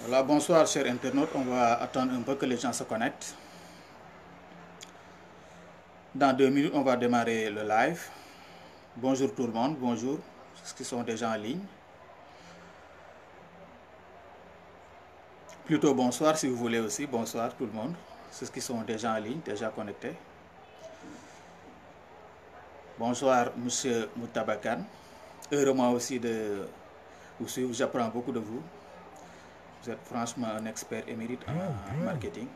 Voilà, bonsoir chers internautes, on va attendre un peu que les gens se connectent. Dans 2 minutes, on va démarrer le live. Bonjour tout le monde, bonjour, ceux qui sont déjà en ligne. Plutôt bonsoir si vous voulez aussi, bonsoir tout le monde, ceux qui sont déjà en ligne, déjà connectés. Bonsoir monsieur Moutabakan, heureux moi aussi de vous suivre, j'apprends beaucoup de vous. Vous êtes franchement un expert émérite en marketing.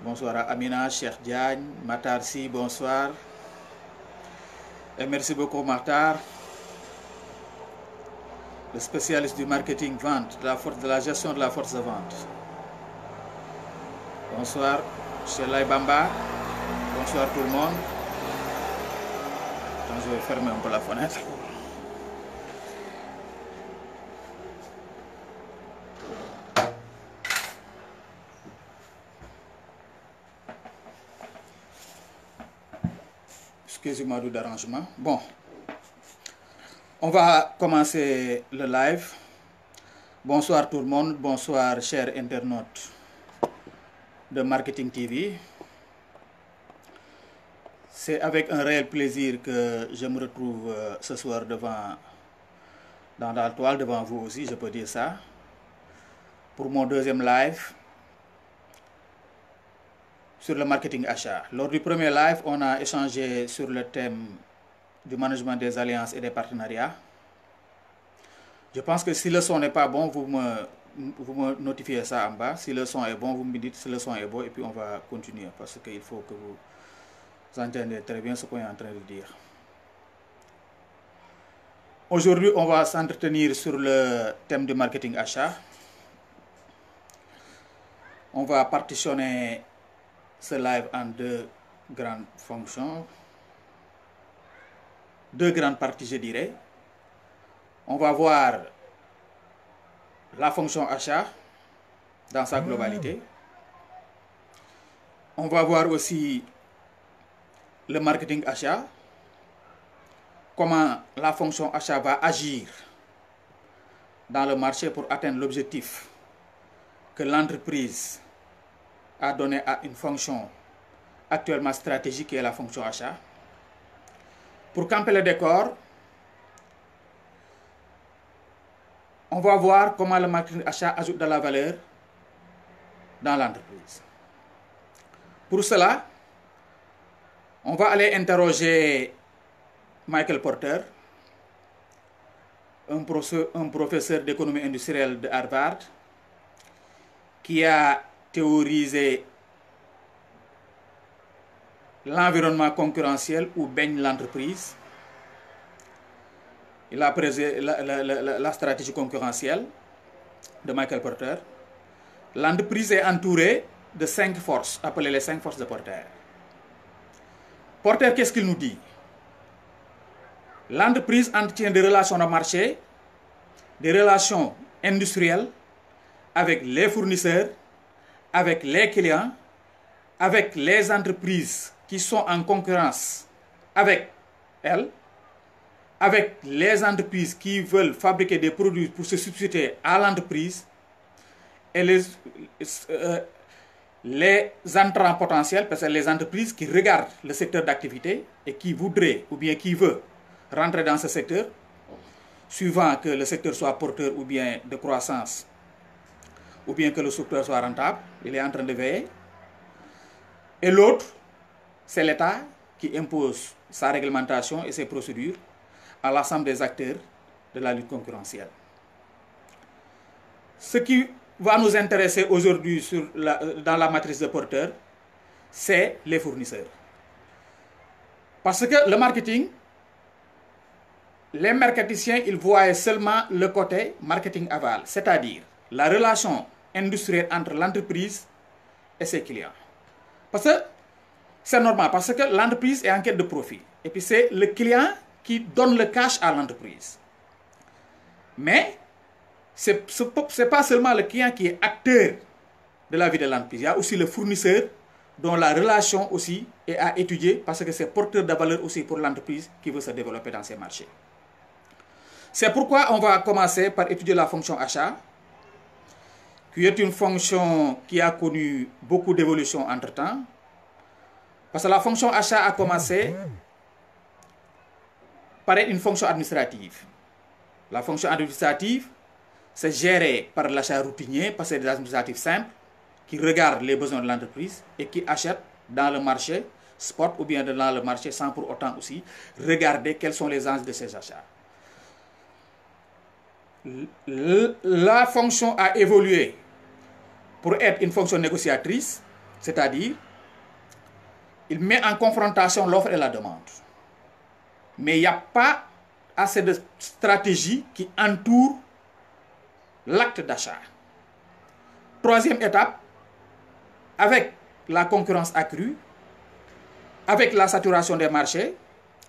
Bonsoir à Amina, Cheikh Diagne, Matar Si, bonsoir. Et merci beaucoup Matar, le spécialiste du marketing vente, de la gestion de la force de vente. Bonsoir, Cheikh Lai Bamba, bonsoir tout le monde. Donc, je vais fermer un peu la fenêtre. Excusez-moi du dérangement. Bon, on va commencer le live. Bonsoir tout le monde, bonsoir chers internautes de Marketing TV. C'est avec un réel plaisir que je me retrouve ce soir dans la toile, devant vous aussi, je peux dire ça, pour mon deuxième live sur le marketing achat. Lors du premier live, on a échangé sur le thème du management des alliances et des partenariats. Je pense que si le son n'est pas bon, vous me notifiez ça en bas. Si le son est bon, vous me dites si le son est bon et puis on va continuer parce qu'il faut que vous entendiez très bien ce qu'on est en train de dire. Aujourd'hui, on va s'entretenir sur le thème du marketing achat. On va partitionner ce live en deux grandes fonctions, deux grandes parties, je dirais. On va voir la fonction achat dans sa globalité. On va voir aussi le marketing achat, comment la fonction achat va agir dans le marché pour atteindre l'objectif que l'entreprise a donné à une fonction actuellement stratégique qui est la fonction achat. Pour camper le décor, on va voir comment le marketing achat ajoute de la valeur dans l'entreprise. Pour cela, on va aller interroger Michael Porter, un professeur d'économie industrielle de Harvard, qui a théorisé l'environnement concurrentiel où baigne l'entreprise. Il a présenté la stratégie concurrentielle de Michael Porter. L'entreprise est entourée de 5 forces, appelées les 5 forces de Porter. Porter, qu'est-ce qu'il nous dit? L'entreprise entretient des relations de marché, des relations industrielles avec les fournisseurs, avec les clients, avec les entreprises qui sont en concurrence avec elles, avec les entreprises qui veulent fabriquer des produits pour se substituer à l'entreprise et les entrants potentiels, parce que les entreprises qui regardent le secteur d'activité et qui voudraient ou bien qui veulent rentrer dans ce secteur, suivant que le secteur soit porteur ou bien de croissance, ou bien que le secteur soit rentable, il est en train de veiller. Et l'autre, c'est l'État qui impose sa réglementation et ses procédures à l'ensemble des acteurs de la lutte concurrentielle. Ce qui va nous intéresser aujourd'hui dans la matrice de Porter, c'est les fournisseurs. Parce que le marketing, les marketiciens, ils voient seulement le côté marketing aval, c'est-à-dire la relation industrielle entre l'entreprise et ses clients. Parce que c'est normal, parce que l'entreprise est en quête de profit. Et puis c'est le client qui donne le cash à l'entreprise. Mais ce n'est pas seulement le client qui est acteur de la vie de l'entreprise. Il y a aussi le fournisseur dont la relation aussi est à étudier parce que c'est porteur de valeur aussi pour l'entreprise qui veut se développer dans ces marchés. C'est pourquoi on va commencer par étudier la fonction achat, qui est une fonction qui a connu beaucoup d'évolutions entre-temps. Parce que la fonction achat a commencé par être une fonction administrative. La fonction administrative, c'est géré par l'achat routinier, parce que c'est des administratifs simples, qui regardent les besoins de l'entreprise et qui achètent dans le marché spot ou bien dans le marché sans pour autant aussi regarder quels sont les enjeux de ces achats. La fonction a évolué pour être une fonction négociatrice, c'est-à-dire il met en confrontation l'offre et la demande. Mais il n'y a pas assez de stratégie qui entoure l'acte d'achat. Troisième étape, avec la concurrence accrue, avec la saturation des marchés,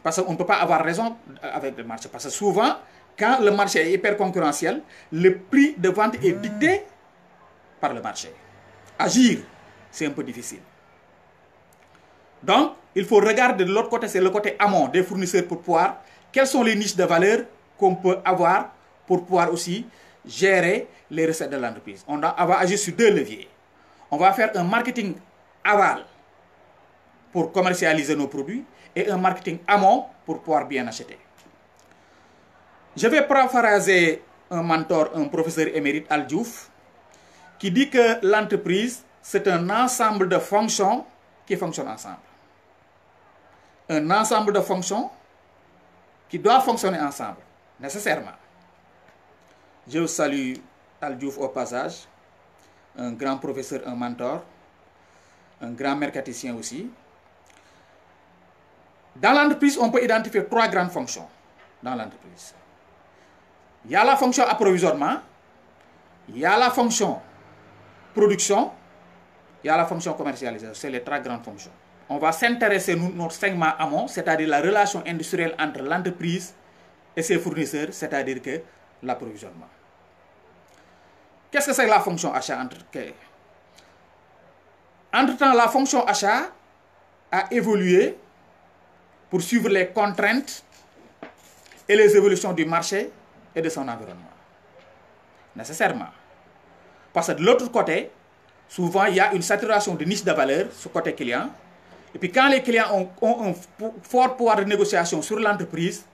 parce qu'on ne peut pas avoir raison avec le marché, parce que souvent, quand le marché est hyper concurrentiel, le prix de vente est dicté par le marché. Agir, c'est un peu difficile. Donc, il faut regarder de l'autre côté, c'est le côté amont des fournisseurs pour pouvoir, quelles sont les niches de valeur qu'on peut avoir pour pouvoir aussi gérer les recettes de l'entreprise. On va agir sur deux leviers. On va faire un marketing aval pour commercialiser nos produits et un marketing amont pour pouvoir bien acheter. Je vais paraphraser un mentor, un professeur émérite, Al Diouf, qui dit que l'entreprise, c'est un ensemble de fonctions qui fonctionnent ensemble. Un ensemble de fonctions qui doivent fonctionner ensemble, nécessairement. Je salue Al Diouf au passage, un grand professeur, un mentor, un grand mercaticien aussi. Dans l'entreprise, on peut identifier trois grandes fonctions dans l'entreprise. Il y a la fonction approvisionnement, il y a la fonction production, il y a la fonction commercialisation. C'est les trois grandes fonctions. On va s'intéresser, notre segment amont, c'est-à-dire la relation industrielle entre l'entreprise et ses fournisseurs, c'est-à-dire que l'approvisionnement. Qu'est-ce que c'est la fonction achat? Entre-temps, la fonction achat a évolué pour suivre les contraintes et les évolutions du marché et de son environnement. Nécessairement. Parce que de l'autre côté, souvent, il y a une saturation de niche de valeur sur le côté client. Et puis quand les clients ont un fort pouvoir de négociation sur l'entreprise,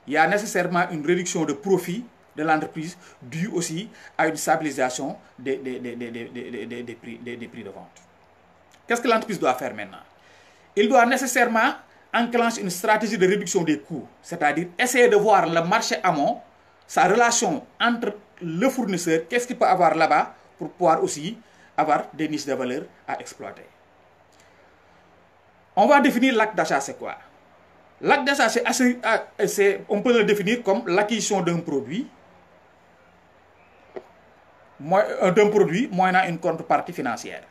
il y a nécessairement une réduction de profit de l'entreprise due aussi à une stabilisation des prix de vente. Qu'est-ce que l'entreprise doit faire maintenant? Il doit nécessairement enclencher une stratégie de réduction des coûts, c'est-à-dire essayer de voir le marché amont, sa relation entre le fournisseur, qu'est-ce qu'il peut avoir là-bas pour pouvoir aussi avoir des niches de valeur à exploiter. On va définir l'acte d'achat, c'est quoi? L'acte d'achat, on peut le définir comme l'acquisition d'un produit moyennant une contrepartie financière,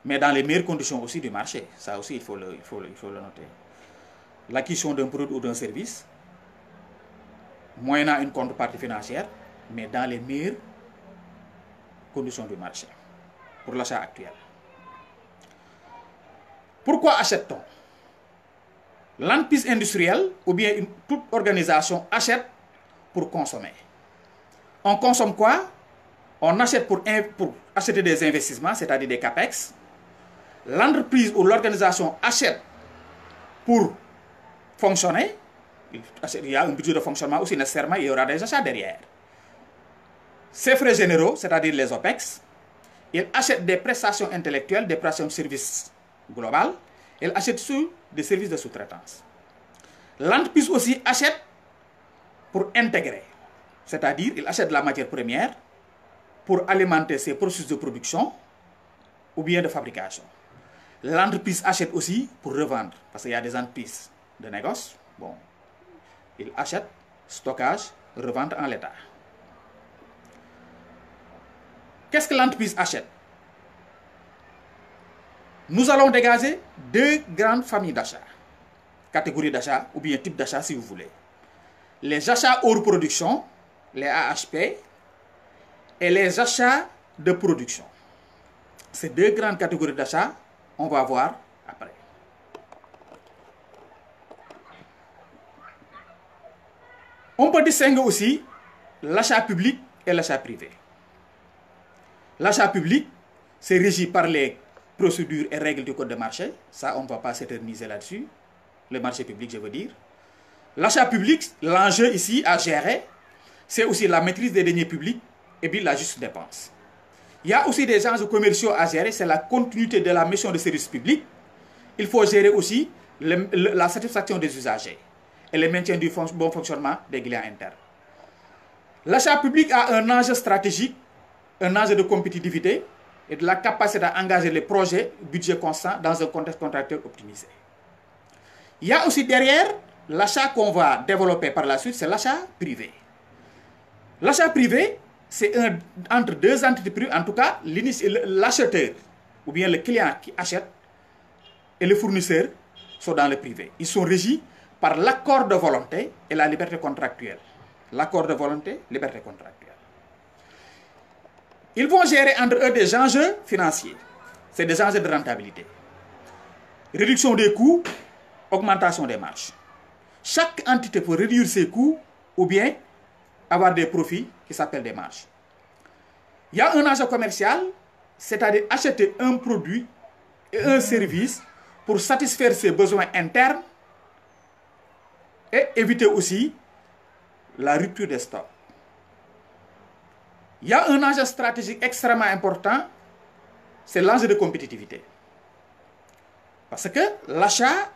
mais dans les meilleures conditions aussi du marché. Ça aussi, il faut le noter. L'acquisition d'un produit ou d'un service, moyennant une contrepartie financière, mais dans les meilleures conditions du marché, pour l'achat actuel. Pourquoi achète-t-on? L'entreprise industrielle ou bien toute organisation achète pour consommer. On consomme quoi? On achète pour acheter des investissements, c'est-à-dire des CAPEX. L'entreprise ou l'organisation achète pour fonctionner. Il y a un budget de fonctionnement aussi, nécessairement, il y aura des achats derrière. Ces frais généraux, c'est-à-dire les OPEX, ils achètent des prestations intellectuelles, des prestations de services globales, ils achètent des services de sous-traitance. L'entreprise aussi achète pour intégrer, c'est-à-dire il achète de la matière première pour alimenter ses processus de production ou bien de fabrication. L'entreprise achète aussi pour revendre, parce qu'il y a des entreprises de négoce, bon, ils achètent, stockage, revente en l'état. Qu'est-ce que l'entreprise achète? Nous allons dégager deux grandes familles d'achats, catégories d'achat ou bien types d'achat si vous voulez. Les achats hors production, les AHP, et les achats de production. Ces deux grandes catégories d'achats, on va voir après. On peut distinguer aussi l'achat public et l'achat privé. L'achat public, c'est régi par les procédures et règles du code de marché. Ça, on ne va pas s'éterniser là-dessus. Le marché public, je veux dire. L'achat public, l'enjeu ici à gérer, c'est aussi la maîtrise des deniers publics et puis la juste dépense. Il y a aussi des enjeux commerciaux à gérer, c'est la continuité de la mission de service public. Il faut gérer aussi la satisfaction des usagers et le maintien du bon fonctionnement des clients internes. L'achat public a un enjeu stratégique, un enjeu de compétitivité et de la capacité à engager les projets budget constant dans un contexte contractuel optimisé. Il y a aussi derrière l'achat qu'on va développer par la suite, c'est l'achat privé. L'achat privé, c'est entre deux entités privées, en tout cas l'acheteur ou bien le client qui achète et le fournisseur sont dans le privé. Ils sont régis par l'accord de volonté et la liberté contractuelle. L'accord de volonté, liberté contractuelle. Ils vont gérer entre eux des enjeux financiers. C'est des enjeux de rentabilité. Réduction des coûts, augmentation des marges. Chaque entité peut réduire ses coûts ou bien avoir des profits qui s'appellent des marges. Il y a un enjeu commercial, c'est-à-dire acheter un produit et un service pour satisfaire ses besoins internes et éviter aussi la rupture des stocks. Il y a un enjeu stratégique extrêmement important, c'est l'enjeu de compétitivité. Parce que l'achat,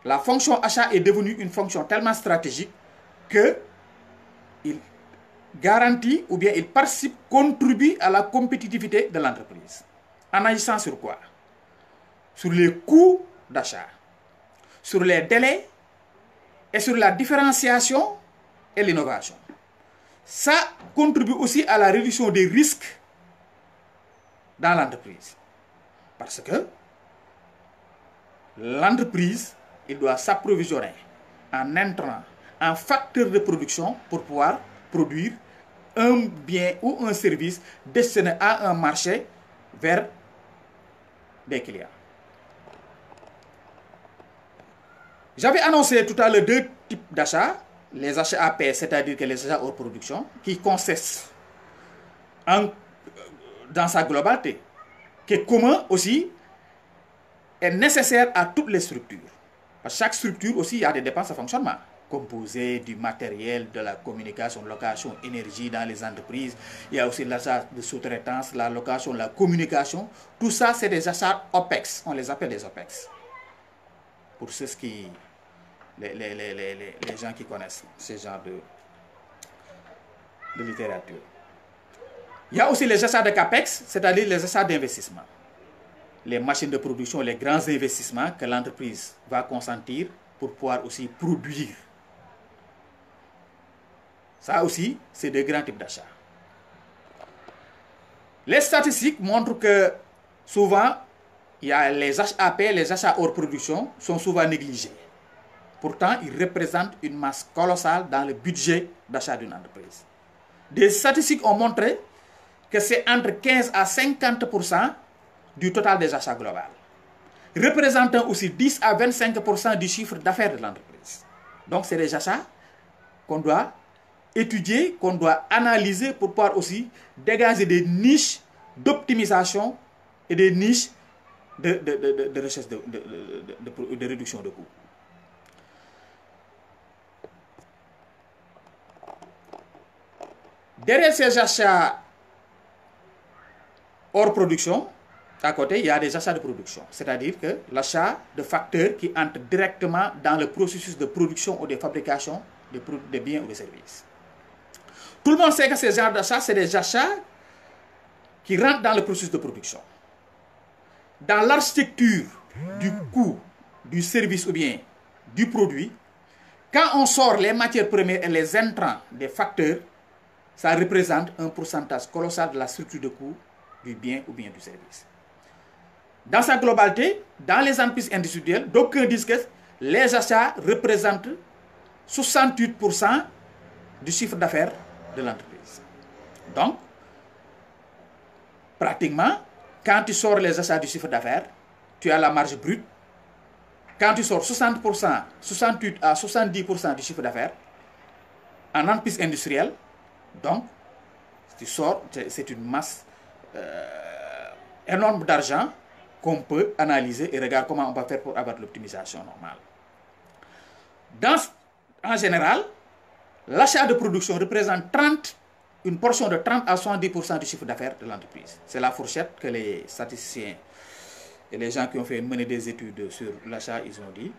la fonction achat est devenue une fonction tellement stratégique qu'il garantit ou bien il participe, contribue à la compétitivité de l'entreprise. En agissant sur quoi? Sur les coûts d'achat, sur les délais et sur la différenciation et l'innovation. Ça contribue aussi à la réduction des risques dans l'entreprise. Parce que l'entreprise, il doit s'approvisionner en intrants, en facteurs de production pour pouvoir produire un bien ou un service destiné à un marché vers des clients. J'avais annoncé tout à l'heure deux types d'achats. Les achats à paie, c'est-à-dire que les achats hors production, qui consistent dans sa globalité, qui est commun aussi, est nécessaire à toutes les structures. Parce que chaque structure aussi, il y a des dépenses de fonctionnement, composées du matériel, de la communication, location, énergie dans les entreprises. Il y a aussi l'achat de sous-traitance, la location, la communication. Tout ça, c'est des achats OPEX. On les appelle des OPEX. Pour ceux qui... Les gens qui connaissent ce genre de littérature. Il y a aussi les achats de CAPEX, c'est-à-dire les achats d'investissement. Les machines de production, les grands investissements que l'entreprise va consentir pour pouvoir aussi produire. Ça aussi, c'est de grands types d'achats. Les statistiques montrent que souvent, il y a les HAP, les achats hors production, sont souvent négligés. Pourtant, ils représentent une masse colossale dans le budget d'achat d'une entreprise. Des statistiques ont montré que c'est entre 15 à 50% du total des achats globaux, représentant aussi 10 à 25% du chiffre d'affaires de l'entreprise. Donc, c'est des achats qu'on doit étudier, qu'on doit analyser pour pouvoir aussi dégager des niches d'optimisation et des niches de recherche de réduction de coûts. Derrière ces achats hors production, à côté, il y a des achats de production. C'est-à-dire que l'achat de facteurs qui entrent directement dans le processus de production ou de fabrication des biens ou des services. Tout le monde sait que ces genres d'achats, c'est des achats qui rentrent dans le processus de production. Dans l'architecture du coût du service ou bien du produit, quand on sort les matières premières et les intrants des facteurs, ça représente un pourcentage colossal de la structure de coût du bien ou bien du service. Dans sa globalité, dans les entreprises industrielles, d'aucuns disent que les achats représentent 68% du chiffre d'affaires de l'entreprise. Donc, pratiquement, quand tu sors les achats du chiffre d'affaires, tu as la marge brute. Quand tu sors 60%, 68 à 70% du chiffre d'affaires, En entreprise industrielle, donc, tu sors, c'est une masse énorme d'argent qu'on peut analyser et regarder comment on va faire pour avoir de l'optimisation normale. En général, l'achat de production représente une portion de 30 à 70% du chiffre d'affaires de l'entreprise. C'est la fourchette que les statisticiens et les gens qui ont mené des études sur l'achat, ils ont dit.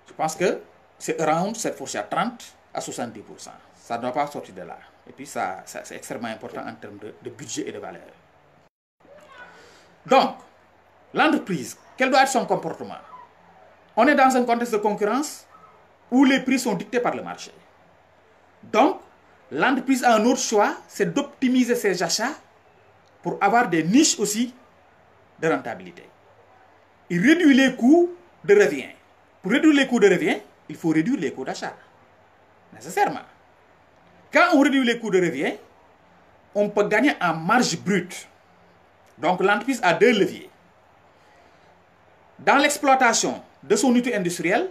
Je pense que c'est around cette fourchette, 30 à 70%. Ça ne doit pas sortir de là. Et puis c'est extrêmement important en termes de budget et de valeur. Donc, l'entreprise, quel doit être son comportement? On est dans un contexte de concurrence où les prix sont dictés par le marché. Donc, l'entreprise a un autre choix, c'est d'optimiser ses achats pour avoir des niches aussi de rentabilité. Il réduit les coûts de revient. Pour réduire les coûts de revient, il faut réduire les coûts d'achat. Nécessairement. Quand on réduit les coûts de revient, on peut gagner en marge brute. Donc l'entreprise a deux leviers. Dans l'exploitation de son unité industrielle,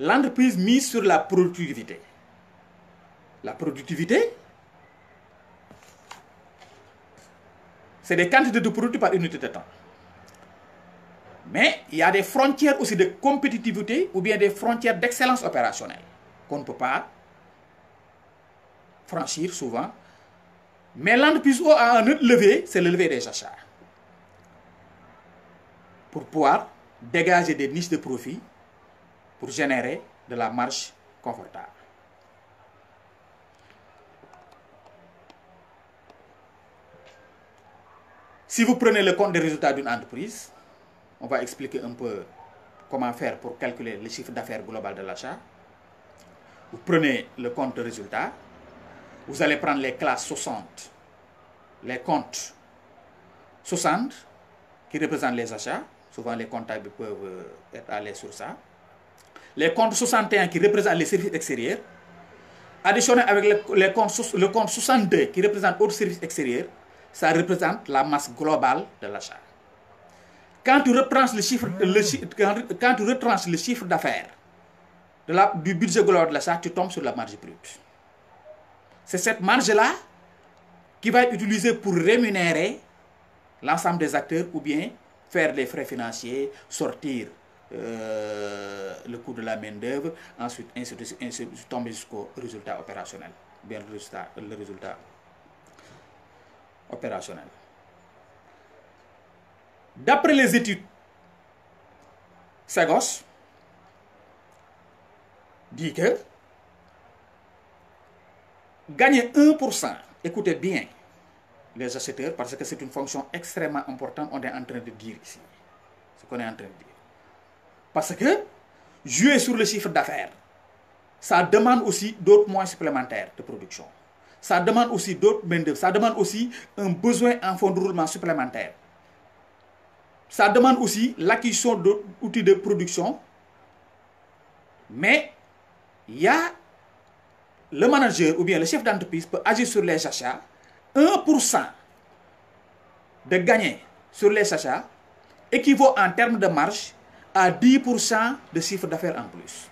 l'entreprise mise sur la productivité. La productivité, c'est des quantités de produits par unité de temps. Mais il y a des frontières aussi de compétitivité ou bien des frontières d'excellence opérationnelle qu'on ne peut pas franchir souvent. Mais l'entreprise a un autre levier, c'est le levier des achats. Pour pouvoir dégager des niches de profit pour générer de la marge confortable. Si vous prenez le compte des résultats d'une entreprise, on va expliquer un peu comment faire pour calculer le chiffre d'affaires global de l'achat. Vous prenez le compte de résultats, vous allez prendre les classes 60, les comptes 60 qui représentent les achats. Souvent les comptables peuvent être à l'aise sur ça. Les comptes 61 qui représentent les services extérieurs, additionné avec le compte 62 qui représente autres services extérieurs, ça représente la masse globale de l'achat. Quand tu retranches le chiffre d'affaires du budget global de l'achat, tu tombes sur la marge brute. C'est cette marge-là qui va être utilisée pour rémunérer l'ensemble des acteurs ou bien faire les frais financiers, sortir le coût de la main-d'œuvre, ensuite tomber jusqu'au résultat opérationnel, bien le résultat opérationnel. D'après les études, Segos dit que gagner 1%, écoutez bien les acheteurs, parce que c'est une fonction extrêmement importante, on est en train de dire ici. Ce qu'on est en train de dire. Parce que jouer sur le chiffre d'affaires, ça demande aussi d'autres moyens supplémentaires de production. Ça demande aussi d'autres main-d'œuvre. Ça demande aussi un besoin en fonds de roulement supplémentaire. Ça demande aussi l'acquisition d'outils de production. Mais il y a le manager ou bien le chef d'entreprise peut agir sur les achats. 1% de gagner sur les achats équivaut en termes de marge à 10% de chiffre d'affaires en plus.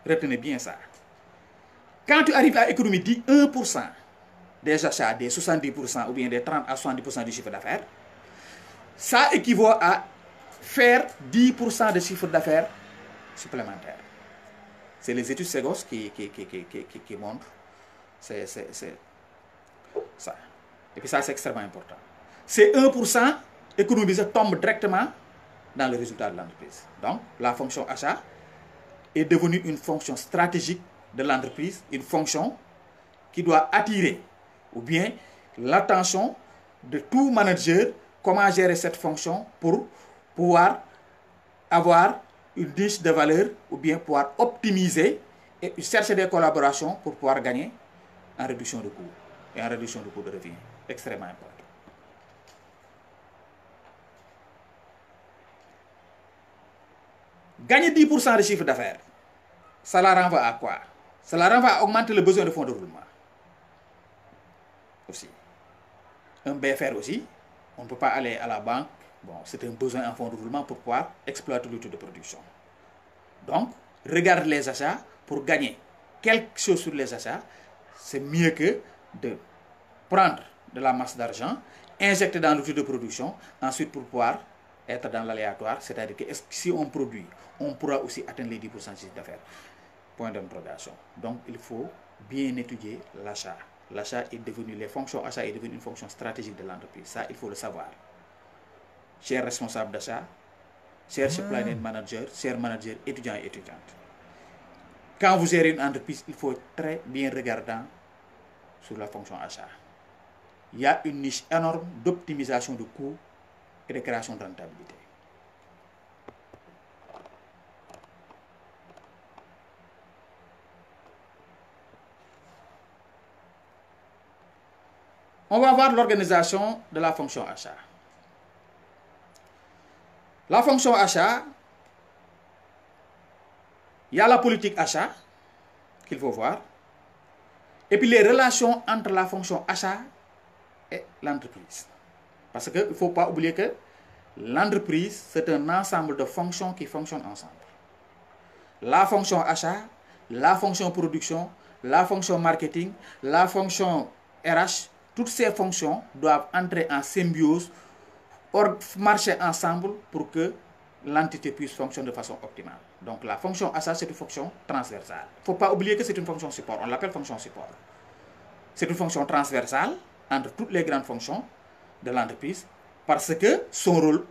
Retenez bien ça. Quand tu arrives à économiser 1% des achats, des 70% ou bien des 30 à 70% du chiffre d'affaires, ça équivaut à faire 10% de chiffre d'affaires supplémentaire. C'est les études Segos qui montrent c'est ça. Et puis ça, c'est extrêmement important. Ces 1% économisé tombe directement dans le résultat de l'entreprise. Donc, la fonction achat est devenue une fonction stratégique de l'entreprise, une fonction qui doit attirer ou bien l'attention de tout manager, comment gérer cette fonction pour pouvoir avoir une niche de valeur ou bien pouvoir optimiser et chercher des collaborations pour pouvoir gagner en réduction de coûts et en réduction de coûts de revient. Extrêmement important. Gagner 10% de chiffre d'affaires, ça la renvoie à quoi? Ça la renvoie à augmenter le besoin de fonds de roulement. Aussi. Un BFR aussi, on ne peut pas aller à la banque. Bon, c'est un besoin en fonds de roulement pour pouvoir exploiter l'outil de production. Donc, regarde les achats pour gagner quelque chose sur les achats, c'est mieux que de prendre de la masse d'argent, injecter dans l'outil de production, ensuite pour pouvoir être dans l'aléatoire, c'est-à-dire que si on produit, on pourra aussi atteindre les 10% de chiffre d'affaires. Point d'interrogation. Donc il faut bien étudier l'achat. L'achat est devenu, les fonctions achat est devenu une fonction stratégique de l'entreprise. Ça, il faut le savoir. Chers responsables d'achat, chers supply chain managers, chers managers, étudiants et étudiantes. Quand vous gérez une entreprise, il faut être très bien regardant sur la fonction achat. Il y a une niche énorme d'optimisation de coûts et de création de rentabilité. On va voir l'organisation de la fonction achat. La fonction achat, il y a la politique achat qu'il faut voir, et puis les relations entre la fonction achat et l'entreprise. Parce qu'il ne faut pas oublier que l'entreprise, c'est un ensemble de fonctions qui fonctionnent ensemble. La fonction achat, la fonction production, la fonction marketing, la fonction RH, toutes ces fonctions doivent entrer en symbiose, marcher ensemble pour que l'entité puisse fonctionner de façon optimale. Donc la fonction achat, c'est une fonction transversale. Il ne faut pas oublier que c'est une fonction support. On l'appelle fonction support. C'est une fonction transversale entre toutes les grandes fonctions de l'entreprise parce que son rôle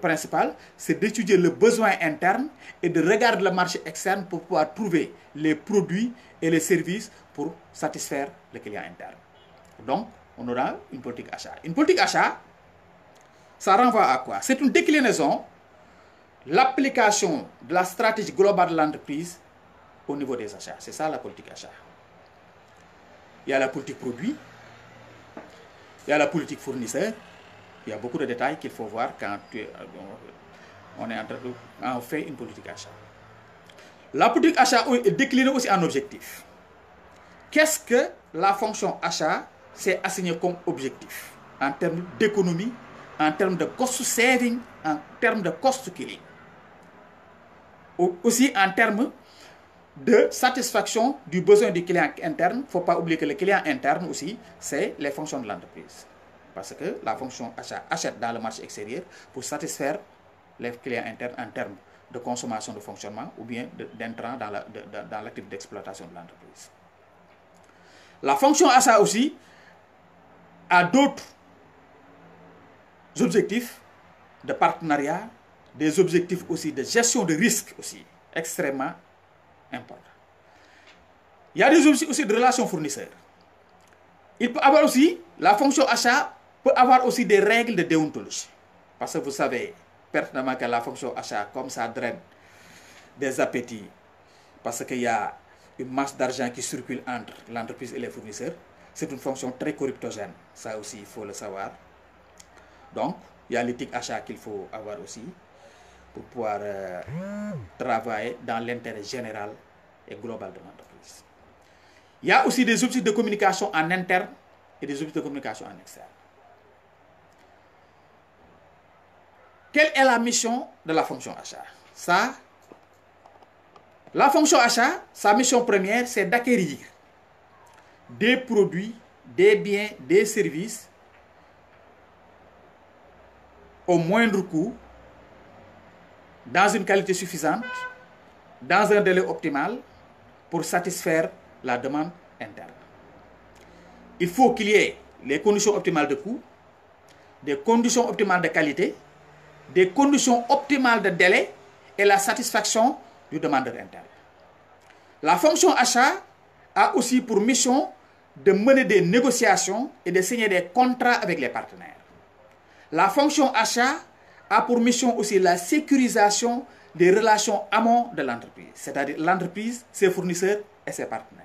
principal, c'est d'étudier le besoin interne et de regarder le marché externe pour pouvoir trouver les produits et les services pour satisfaire le client interne. Donc, on aura une politique achat. Une politique achat, ça renvoie à quoi? C'est une déclinaison, l'application de la stratégie globale de l'entreprise au niveau des achats. C'est ça la politique achat. Il y a la politique produit, il y a la politique fournisseur, il y a beaucoup de détails qu'il faut voir quand on fait une politique achat. La politique achat est déclinée aussi en objectifs. Qu'est-ce que la fonction achat s'est assignée comme objectif en termes d'économie, en termes de cost saving, en termes de cost killing. Aussi en termes de satisfaction du besoin du client interne. Il ne faut pas oublier que le client interne aussi, c'est les fonctions de l'entreprise. Parce que la fonction achat achète dans le marché extérieur pour satisfaire les clients internes en termes de consommation, de fonctionnement ou bien d'intrants dans l'activité d'exploitation de l'entreprise. La fonction achat aussi a d'autres objectifs de partenariat, des objectifs aussi de gestion de risque aussi extrêmement importants. Il y a des objectifs aussi de relations fournisseurs. Il peut avoir aussi, la fonction achat peut avoir aussi des règles de déontologie. Parce que vous savez pertinemment que la fonction achat, comme ça draine des appétits, parce qu'il y a une masse d'argent qui circule entre l'entreprise et les fournisseurs, c'est une fonction très corruptogène. Ça aussi, il faut le savoir. Donc, il y a l'éthique achat qu'il faut avoir aussi pour pouvoir travailler dans l'intérêt général et global de l'entreprise. Il y a aussi des objectifs de communication en interne et des objectifs de communication en externe. Quelle est la mission de la fonction achat? La fonction achat, sa mission première, c'est d'acquérir des produits, des biens, des services au moindre coût, dans une qualité suffisante, dans un délai optimal pour satisfaire la demande interne. Il faut qu'il y ait les conditions optimales de coût, des conditions optimales de qualité, des conditions optimales de délai et la satisfaction du demandeur interne. La fonction achat a aussi pour mission de mener des négociations et de signer des contrats avec les partenaires. La fonction achat a pour mission aussi la sécurisation des relations amont de l'entreprise, c'est-à-dire l'entreprise, ses fournisseurs et ses partenaires.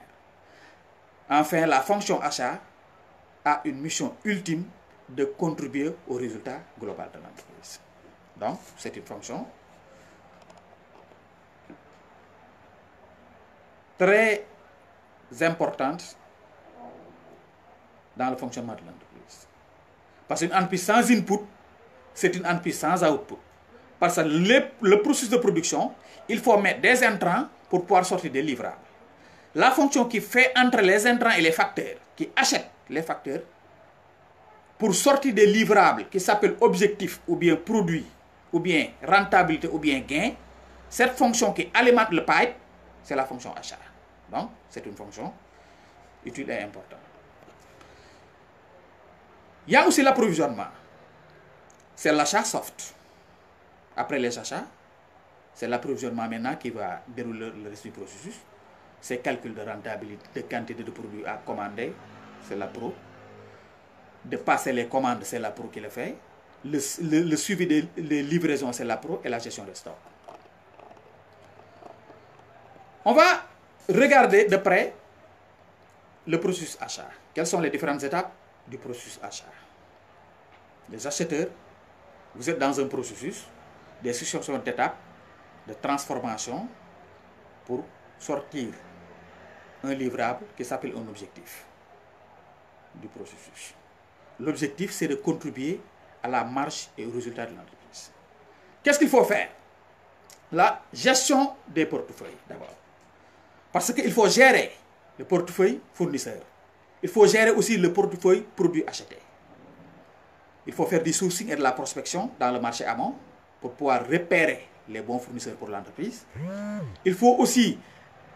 Enfin, la fonction achat a une mission ultime de contribuer au résultat global de l'entreprise. Donc, c'est une fonction très importante dans le fonctionnement de l'entreprise. Parce qu'une entreprise sans input, c'est une entreprise sans output. Parce que le processus de production, il faut mettre des intrants pour pouvoir sortir des livrables. la fonction qui fait entre les intrants et les facteurs, qui achète les facteurs pour sortir des livrables qui s'appellent objectif ou bien produit, ou bien rentabilité ou bien gain, cette fonction qui alimente le pipe, c'est la fonction achat. Donc, c'est une fonction utile et importante. Il y a aussi l'approvisionnement. C'est l'achat soft. Après les achats, c'est l'approvisionnement maintenant qui va dérouler le reste du processus. C'est calcul de rentabilité, de quantité de produits à commander, c'est la pro. De passer les commandes, c'est la pro qui le fait. Le suivi des livraisons, c'est la pro, et la gestion des stocks. On va regarder de près le processus achat. Quelles sont les différentes étapes du processus achat? Les acheteurs, vous êtes dans un processus des successions d'étapes de transformation pour sortir un livrable qui s'appelle un objectif du processus. L'objectif, c'est de contribuer à la marge et au résultat de l'entreprise. Qu'est-ce qu'il faut faire? La gestion des portefeuilles, d'abord. Parce qu'il faut gérer le portefeuille fournisseur. Il faut gérer aussi le portefeuille produit acheté. Il faut faire du sourcing et de la prospection dans le marché amont pour pouvoir repérer les bons fournisseurs pour l'entreprise. Il faut aussi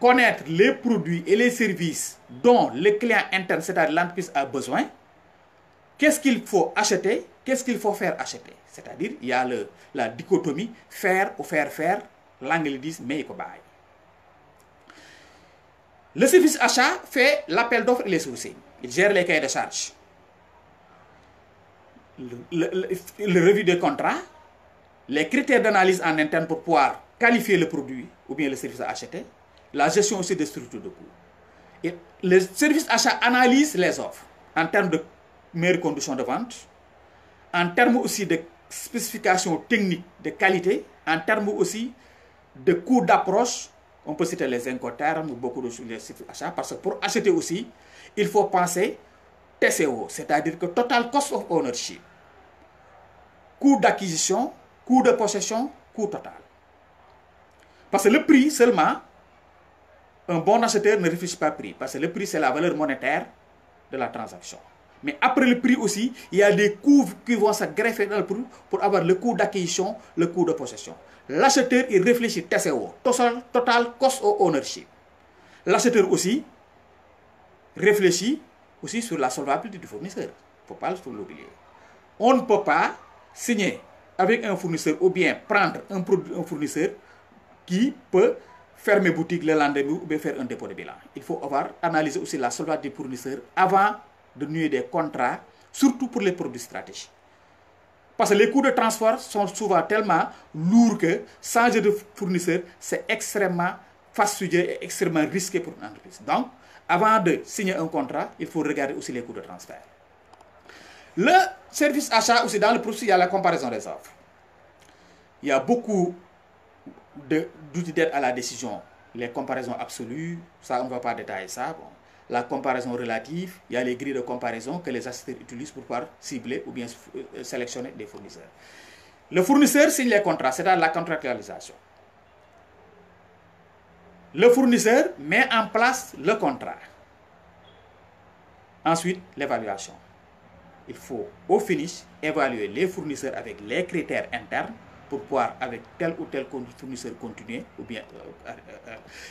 connaître les produits et les services dont le client interne, c'est-à-dire l'entreprise, a besoin. Qu'est-ce qu'il faut acheter? Qu'est-ce qu'il faut faire acheter? C'est-à-dire, il y a la dichotomie faire ou faire faire. L'anglais dit mais il faut bailler. Le service achat fait l'appel d'offres et les sourcing. Il gère les cahiers de charges. Le revue des contrats, les critères d'analyse en interne pour pouvoir qualifier le produit ou bien le service à acheter, la gestion aussi des structures de coûts. Et le service achat analyse les offres en termes de meilleures conditions de vente, en termes aussi de spécifications techniques de qualité, en termes aussi de coûts d'approche. On peut citer les incoterms ou beaucoup de services achats, parce que pour acheter aussi, il faut penser TCO, c'est-à-dire que Total Cost of Ownership. Coût d'acquisition, coût de possession, coût total. Parce que le prix seulement, un bon acheteur ne réfléchit pas au prix, parce que le prix, c'est la valeur monétaire de la transaction. Mais après le prix aussi, il y a des coûts qui vont se greffer dans le prix pour avoir le coût d'acquisition, le coût de possession. L'acheteur, il réfléchit TCO, Total Cost of Ownership. L'acheteur aussi réfléchit aussi sur la solvabilité du fournisseur. Il ne faut pas l'oublier. On ne peut pas signer avec un fournisseur ou bien prendre un fournisseur qui peut fermer boutique le lendemain ou bien faire un dépôt de bilan. Il faut analyser aussi la solvabilité du fournisseur avant de nouer des contrats, surtout pour les produits stratégiques. Parce que les coûts de transport sont souvent tellement lourds que changer de fournisseur, c'est extrêmement fastidieux et extrêmement risqué pour une entreprise. Donc, avant de signer un contrat, il faut regarder aussi les coûts de transfert. Le service achat aussi, dans le processus, il y a la comparaison des offres. Il y a beaucoup d'outils d'aide à la décision. Les comparaisons absolues, ça on ne va pas détailler ça. Bon. La comparaison relative, il y a les grilles de comparaison que les acheteurs utilisent pour pouvoir cibler ou bien sélectionner des fournisseurs. Le fournisseur signe les contrats, c'est-à-dire la contractualisation. Le fournisseur met en place le contrat. Ensuite, l'évaluation. Il faut, au finish, évaluer les fournisseurs avec les critères internes pour pouvoir, avec tel ou tel fournisseur, continuer. Ou bien,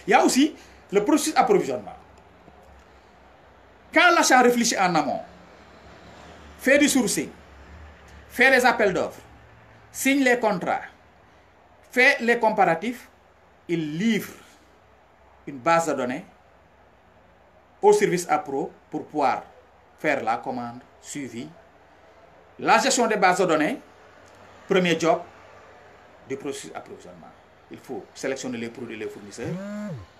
il y a aussi le processus d'approvisionnement. Quand l'achat réfléchit en amont, fait du sourcing, fait les appels d'offres, signe les contrats, fait les comparatifs, il livre une base de données au service appro pour pouvoir faire la commande, suivi. La gestion des bases de données, premier job du processus d'approvisionnement. Il faut sélectionner les produits et les fournisseurs,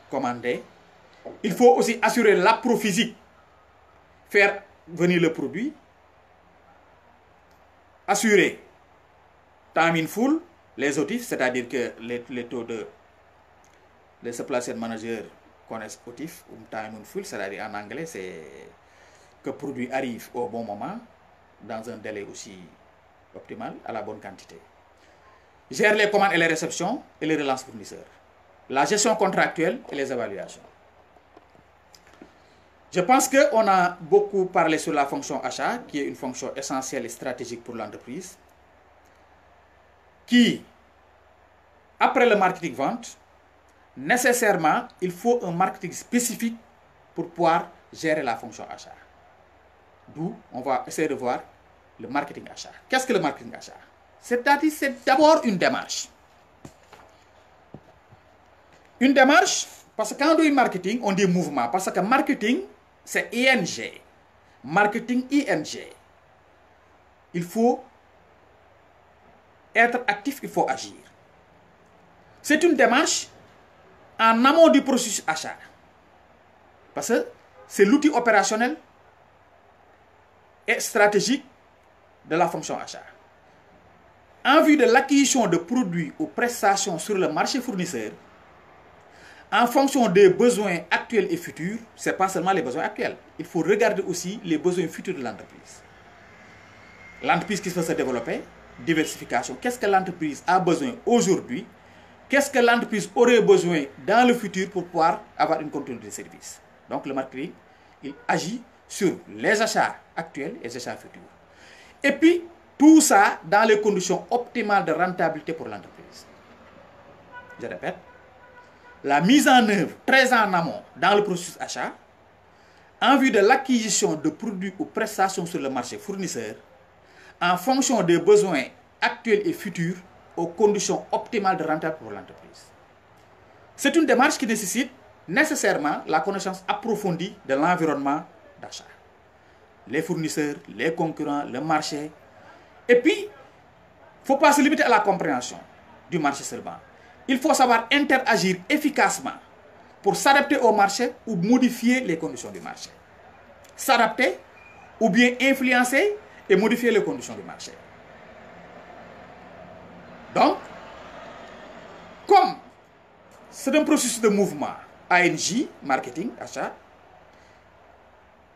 commander. Il faut aussi assurer l'appro physique, faire venir le produit, assurer time in full, les OTIF, c'est-à-dire que les taux de les supply chain managers connaissent OTIF, ou time in full, c'est-à-dire en anglais, c'est que le produit arrive au bon moment, dans un délai aussi optimal, à la bonne quantité. Gère les commandes et les réceptions et les relances fournisseurs. La gestion contractuelle et les évaluations. Je pense qu'on a beaucoup parlé sur la fonction achat, qui est une fonction essentielle et stratégique pour l'entreprise, qui, après le marketing-vente, nécessairement, il faut un marketing spécifique pour pouvoir gérer la fonction achat. D'où on va essayer de voir le marketing achat. Qu'est-ce que le marketing achat? C'est-à-dire, c'est d'abord une démarche. Une démarche, parce que quand on dit marketing, on dit mouvement. Parce que marketing, c'est ING. Marketing ING. Il faut être actif, il faut agir. C'est une démarche en amont du processus achat. Parce que c'est l'outil opérationnel et stratégique de la fonction achat. En vue de l'acquisition de produits ou prestations sur le marché fournisseur, en fonction des besoins actuels et futurs, ce n'est pas seulement les besoins actuels. Il faut regarder aussi les besoins futurs de l'entreprise. L'entreprise qui veut se développer, diversification. Qu'est-ce que l'entreprise a besoin aujourd'hui? Qu'est-ce que l'entreprise aurait besoin dans le futur pour pouvoir avoir une continuité de service? Donc le marketing, il agit sur les achats actuels et les achats futurs. Et puis, tout ça dans les conditions optimales de rentabilité pour l'entreprise. Je répète, la mise en œuvre très en amont dans le processus achat, en vue de l'acquisition de produits ou prestations sur le marché fournisseur, en fonction des besoins actuels et futurs, aux conditions optimales de rentabilité pour l'entreprise. C'est une démarche qui nécessite nécessairement la connaissance approfondie de l'environnement d'achat. Les fournisseurs, les concurrents, le marché. Et puis, il ne faut pas se limiter à la compréhension du marché seulement. Il faut savoir interagir efficacement pour s'adapter au marché ou modifier les conditions du marché. S'adapter ou bien influencer et modifier les conditions du marché. Donc, comme c'est un processus de mouvement, ANJ, marketing, achat,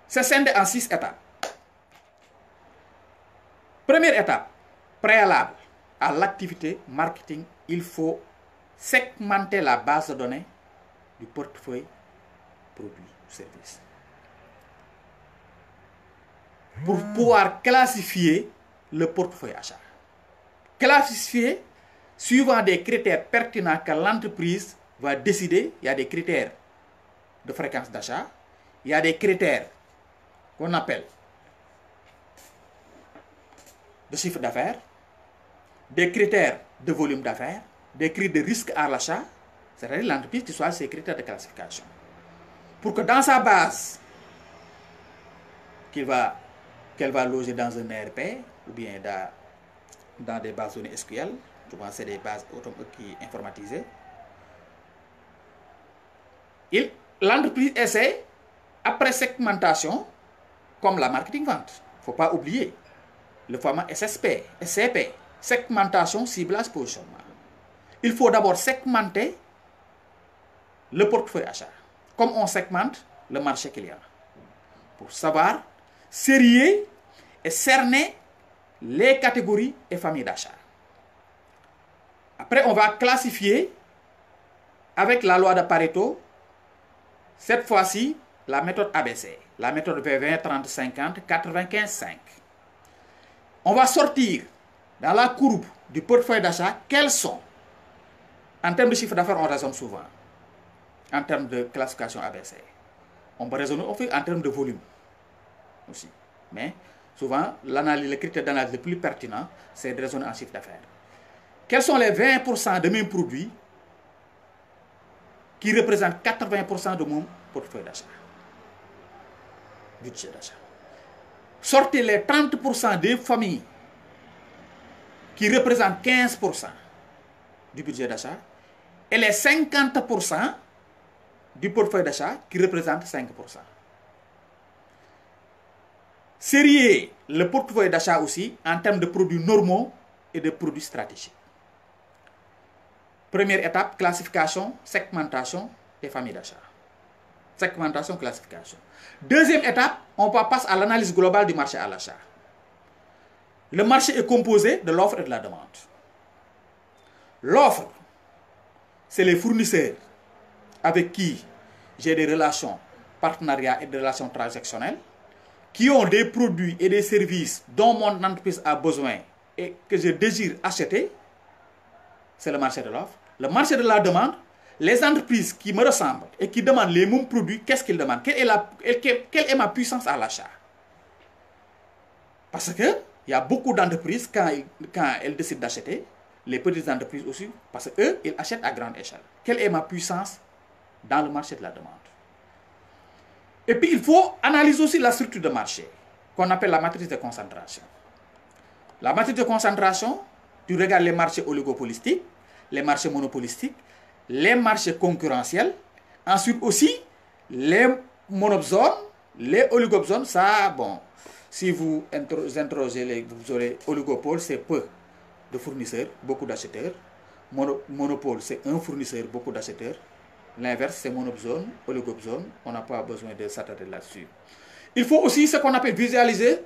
c'est scindé en 6 étapes. Première étape, préalable à l'activité marketing, il faut segmenter la base de données du portefeuille produit-service. Pour pouvoir classifier le portefeuille achat. Classifier suivant des critères pertinents que l'entreprise va décider. Il y a des critères de fréquence d'achat, il y a des critères qu'on appelle de chiffre d'affaires, des critères de volume d'affaires, des critères de risque à l'achat, c'est-à-dire l'entreprise qui choisit ces critères de classification. Pour que dans sa base, qu'elle va loger dans un ERP ou bien dans des bases données SQL, souvent c'est des bases informatisées, l'entreprise essaie, après segmentation, comme la marketing-vente, il ne faut pas oublier le format SSP, SCP, segmentation, ciblage, positionnement. Il faut d'abord segmenter le portefeuille achat, comme on segmente le marché client, pour savoir sérier et cerner les catégories et familles d'achat. Après, on va classifier avec la loi de Pareto, cette fois-ci, la méthode ABC, la méthode V20, 30, 50, 95, 5. On va sortir dans la courbe du portefeuille d'achat quels sont, en termes de chiffre d'affaires, on raisonne souvent, en termes de classification ABC. On peut raisonner en termes de volume aussi. Mais souvent, le critère d'analyse le plus pertinent, c'est de raisonner en chiffre d'affaires. Quels sont les 20% de mes produits qui représentent 80% de mon portefeuille d'achat, budget d'achat? Sortez les 30% des familles qui représentent 15% du budget d'achat et les 50% du portefeuille d'achat qui représentent 5%. Sérier le portefeuille d'achat aussi en termes de produits normaux et de produits stratégiques. Première étape, classification, segmentation des familles d'achat. Segmentation, classification. Deuxième étape, on passe à l'analyse globale du marché à l'achat. Le marché est composé de l'offre et de la demande. L'offre, c'est les fournisseurs avec qui j'ai des relations partenariat et de relations transactionnelles, qui ont des produits et des services dont mon entreprise a besoin et que je désire acheter, c'est le marché de l'offre. Le marché de la demande, les entreprises qui me ressemblent et qui demandent les mêmes produits, qu'est-ce qu'ils demandent? Quelle est ma puissance à l'achat? Parce qu'il y a beaucoup d'entreprises, quand elles décident d'acheter, les petites entreprises aussi, parce qu'eux, ils achètent à grande échelle. Quelle est ma puissance dans le marché de la demande? Et puis, il faut analyser aussi la structure de marché, qu'on appelle la matrice de concentration. La matrice de concentration, tu regardes les marchés oligopolistiques, les marchés monopolistiques, les marchés concurrentiels, ensuite aussi les monozones, les oligozones. Ça, bon, si vous interrogez, vous aurez oligopole, c'est peu de fournisseurs, beaucoup d'acheteurs. Monopole, c'est un fournisseur, beaucoup d'acheteurs. L'inverse, c'est monozone, oligozone. On n'a pas besoin de s'attarder là-dessus. Il faut aussi ce qu'on appelle visualiser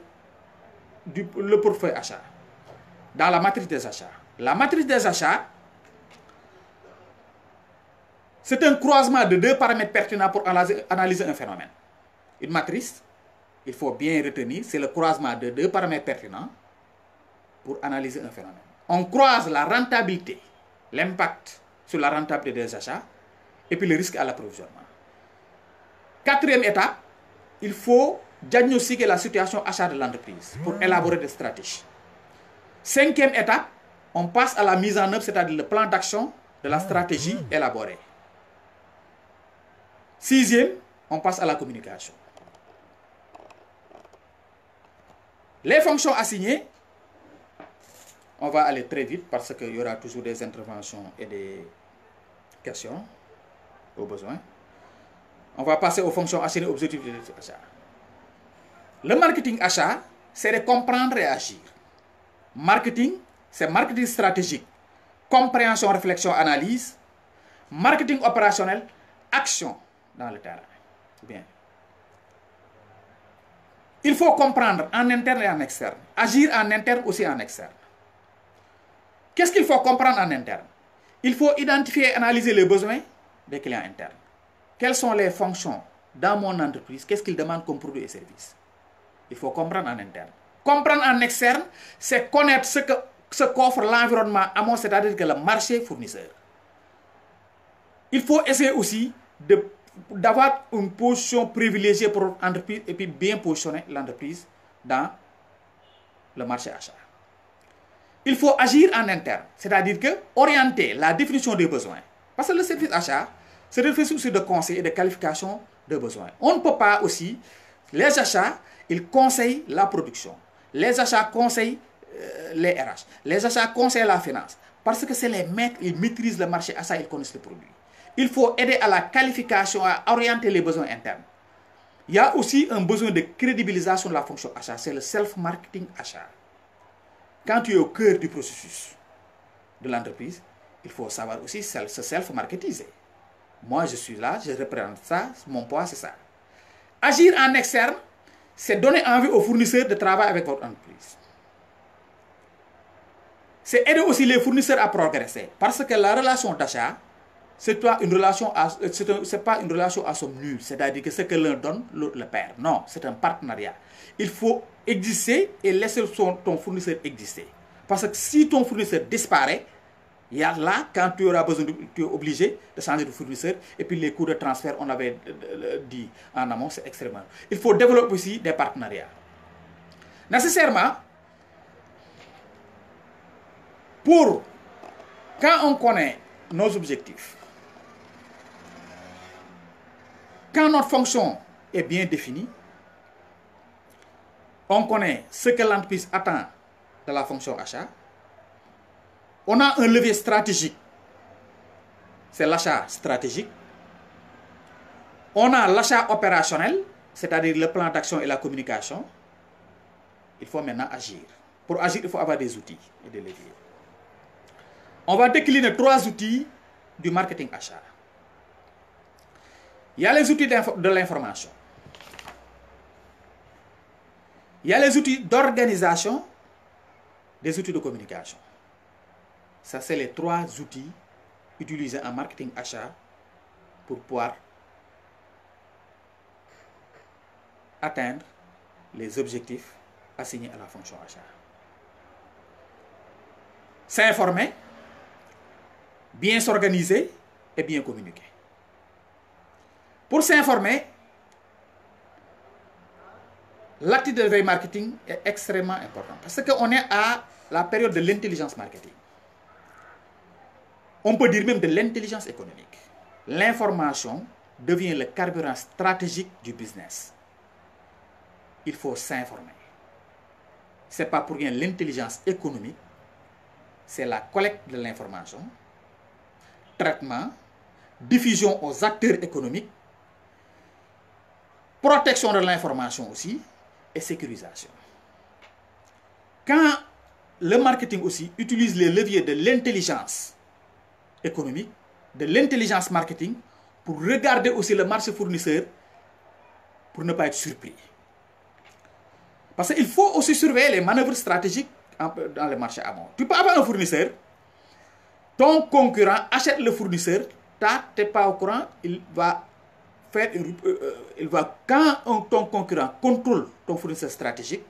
le portefeuille achat dans la matrice des achats. La matrice des achats, c'est un croisement de deux paramètres pertinents pour analyser un phénomène. Une matrice, il faut bien retenir, c'est le croisement de deux paramètres pertinents pour analyser un phénomène. On croise la rentabilité, l'impact sur la rentabilité des achats, et puis le risque à l'approvisionnement. Quatrième étape, il faut diagnostiquer la situation achat de l'entreprise pour élaborer des stratégies. Cinquième étape, on passe à la mise en œuvre, c'est-à-dire le plan d'action de la stratégie élaborée. Sixième, on passe à la communication. Les fonctions assignées, on va aller très vite parce qu'il y aura toujours des interventions et des questions au besoin. On va passer aux fonctions assignées aux objectifs de l'achat. Le marketing achat, c'est de comprendre et agir. Marketing, c'est marketing stratégique. Compréhension, réflexion, analyse. Marketing opérationnel, action dans le terrain. Bien. Il faut comprendre en interne et en externe. Agir en interne aussi en externe. Qu'est-ce qu'il faut comprendre en interne? Il faut identifier et analyser les besoins des clients internes. Quelles sont les fonctions dans mon entreprise? Qu'est-ce qu'ils demandent comme produits et services? Il faut comprendre en interne. Comprendre en externe, c'est connaître ce qu'offre l'environnement amont, c'est-à-dire que le marché fournisseur. Il faut essayer aussi d'avoir une position privilégiée pour l'entreprise et puis bien positionner l'entreprise dans le marché achat. Il faut agir en interne, c'est-à-dire que orienter la définition des besoins. Parce que le service achat, c'est le service de conseil et de qualification de besoins. On ne peut pas aussi, les achats, ils conseillent la production. Les achats conseillent les RH. Les achats conseillent la finance. Parce que c'est les maîtres, ils maîtrisent le marché achat, ils connaissent le produit. Il faut aider à la qualification, à orienter les besoins internes. Il y a aussi un besoin de crédibilisation de la fonction achat, c'est le self-marketing achat. Quand tu es au cœur du processus de l'entreprise, il faut savoir aussi se self-marketiser. Moi, je suis là, je représente ça, mon poids, c'est ça. Agir en externe, c'est donner envie aux fournisseurs de travailler avec votre entreprise. C'est aider aussi les fournisseurs à progresser. Parce que la relation d'achat, ce n'est pas une relation à somme nulle. C'est-à-dire que ce que l'un donne, l'autre le perd. Non, c'est un partenariat. Il faut exister et laisser ton fournisseur exister. Parce que si ton fournisseur disparaît, il y a là, quand tu auras besoin, tu es obligé de changer de fournisseur. Et puis les coûts de transfert, on avait dit en amont, c'est extrêmement. Il faut développer aussi des partenariats. Nécessairement, quand on connaît nos objectifs, quand notre fonction est bien définie, on connaît ce que l'entreprise attend de la fonction achat, on a un levier stratégique, c'est l'achat stratégique. On a l'achat opérationnel, c'est-à-dire le plan d'action et la communication. Il faut maintenant agir. Pour agir, il faut avoir des outils et des leviers. On va décliner 3 outils du marketing achat. Il y a les outils de l'information. Il y a les outils d'organisation, des outils de communication. Ça, c'est les 3 outils utilisés en marketing achat pour pouvoir atteindre les objectifs assignés à la fonction achat. S'informer, bien s'organiser et bien communiquer. Pour s'informer, l'activité de veille marketing est extrêmement important parce qu'on est à la période de l'intelligence marketing. On peut dire même de l'intelligence économique. L'information devient le carburant stratégique du business. Il faut s'informer. Ce n'est pas pour rien l'intelligence économique, c'est la collecte de l'information, traitement, diffusion aux acteurs économiques, protection de l'information aussi et sécurisation. Quand le marketing aussi utilise les leviers de l'intelligence économique, de l'intelligence marketing, pour regarder aussi le marché fournisseur, pour ne pas être surpris. Parce qu'il faut aussi surveiller les manœuvres stratégiques dans le marché amont. Tu peux avoir un fournisseur, ton concurrent achète le fournisseur, tu n'es pas au courant, il va faire quand ton concurrent contrôle ton fournisseur stratégique,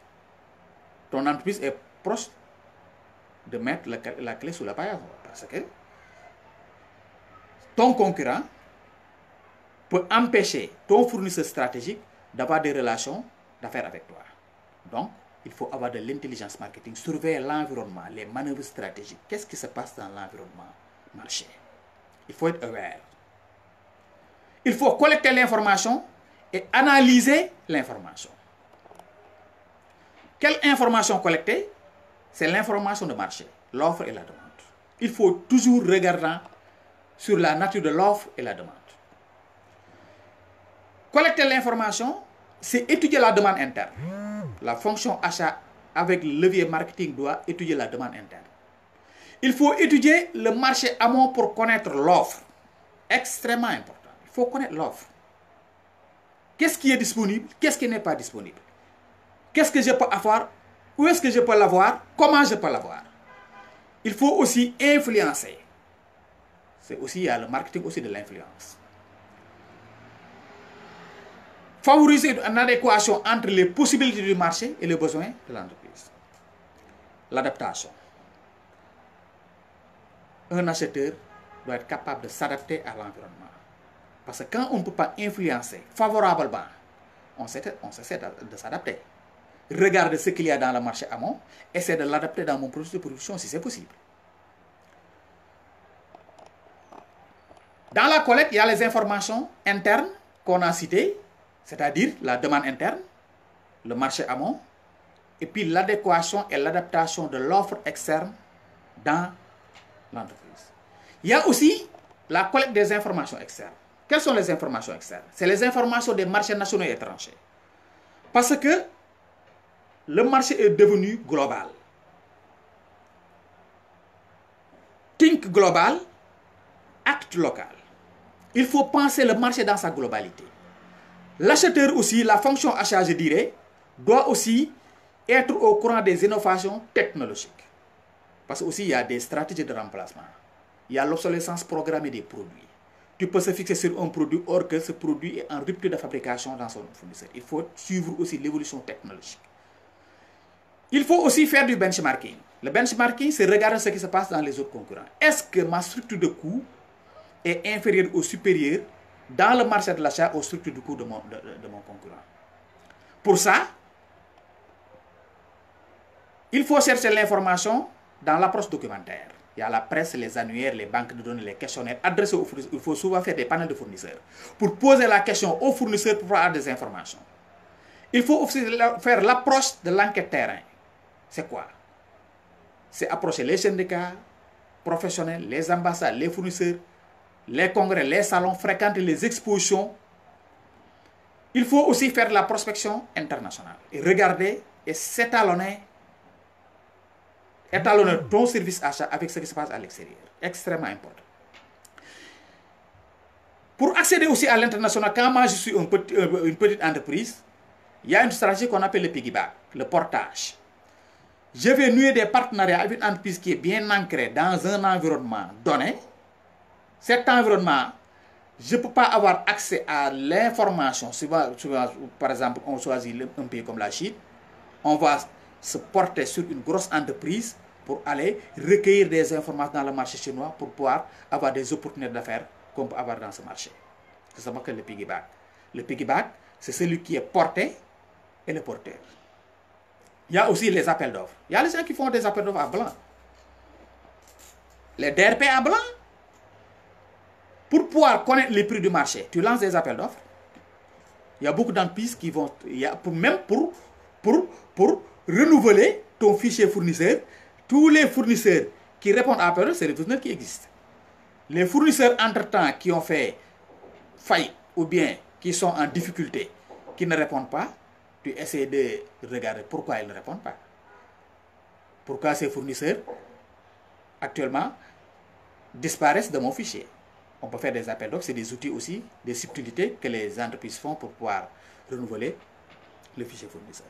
ton entreprise est proche de mettre la clé sous la paille. Parce que ton concurrent peut empêcher ton fournisseur stratégique d'avoir des relations d'affaires avec toi. Donc, il faut avoir de l'intelligence marketing, surveiller l'environnement, les manœuvres stratégiques. Qu'est-ce qui se passe dans l'environnement marché? Il faut être aware. Il faut collecter l'information et analyser l'information. Quelle information collecter? C'est l'information de marché, l'offre et la demande. Il faut toujours regarder sur la nature de l'offre et la demande. Collecter l'information, c'est étudier la demande interne. La fonction achat avec le levier marketing doit étudier la demande interne. Il faut étudier le marché amont pour connaître l'offre. Extrêmement important. Il faut connaître l'offre. Qu'est-ce qui est disponible? Qu'est-ce qui n'est pas disponible? Qu'est-ce que je peux avoir? Où est-ce que je peux l'avoir? Comment je peux l'avoir? Il faut aussi influencer. C'est aussi, il y a le marketing aussi de l'influence. Favoriser une adéquation entre les possibilités du marché et les besoins de l'entreprise. L'adaptation. Un acheteur doit être capable de s'adapter à l'environnement. Parce que quand on ne peut pas influencer favorablement, on essaie de s'adapter. Regarder ce qu'il y a dans le marché amont, essayer de l'adapter dans mon processus de production si c'est possible. Dans la collecte, il y a les informations internes qu'on a citées, c'est-à-dire la demande interne, le marché amont, et puis l'adéquation et l'adaptation de l'offre externe dans l'entreprise. Il y a aussi la collecte des informations externes. Quelles sont les informations externes? C'est les informations des marchés nationaux et étrangers. Parce que le marché est devenu global. Think global, act local. Il faut penser le marché dans sa globalité. L'acheteur aussi, la fonction achat, je dirais, doit aussi être au courant des innovations technologiques. Parce qu'il y a des stratégies de remplacement. Il y a l'obsolescence programmée des produits. Tu peux se fixer sur un produit or que ce produit est en rupture de fabrication dans son fournisseur. Il faut suivre aussi l'évolution technologique. Il faut aussi faire du benchmarking. Le benchmarking, c'est regarder ce qui se passe dans les autres concurrents. Est-ce que ma structure de coût est inférieure ou supérieure dans le marché de l'achat aux structures de coût de mon concurrent? Pour ça, il faut chercher l'information dans l'approche documentaire. Il y a la presse, les annuaires, les banques de données, les questionnaires adressés aux fournisseurs. Il faut souvent faire des panels de fournisseurs pour poser la question aux fournisseurs pour avoir des informations. Il faut aussi faire l'approche de l'enquête terrain. C'est quoi? C'est approcher les syndicats professionnels, les ambassades, les fournisseurs, les congrès, les salons, fréquenter les expositions. Il faut aussi faire de la prospection internationale et regarder et s'étalonner ton service achat avec ce qui se passe à l'extérieur. Extrêmement important. Pour accéder aussi à l'international, quand moi je suis une petite entreprise, il y a une stratégie qu'on appelle le piggyback, le portage. Je vais nouer des partenariats avec une entreprise qui est bien ancrée dans un environnement donné. Cet environnement je ne peux pas avoir accès à l'information. Par exemple, on choisit un pays comme la Chine, on va se porter sur une grosse entreprise pour aller recueillir des informations dans le marché chinois pour pouvoir avoir des opportunités d'affaires qu'on peut avoir dans ce marché. C'est ça que le piggyback. Le piggyback, c'est celui qui est porté et le porteur. Il y a aussi les appels d'offres. Il y a les gens qui font des appels d'offres à blanc. Les DRP à blanc. Pour pouvoir connaître les prix du marché, tu lances des appels d'offres. Il y a beaucoup d'entreprises qui vont... Même pour renouveler ton fichier fournisseur, tous les fournisseurs qui répondent à l'appel d'offres, c'est les fournisseurs qui existent. Les fournisseurs, entre-temps, qui ont fait faillite ou bien qui sont en difficulté, qui ne répondent pas, tu essaies de regarder pourquoi ils ne répondent pas. Pourquoi ces fournisseurs, actuellement, disparaissent de mon fichier. On peut faire des appels d'offres, c'est des outils aussi, des subtilités que les entreprises font pour pouvoir renouveler le fichier fournisseur.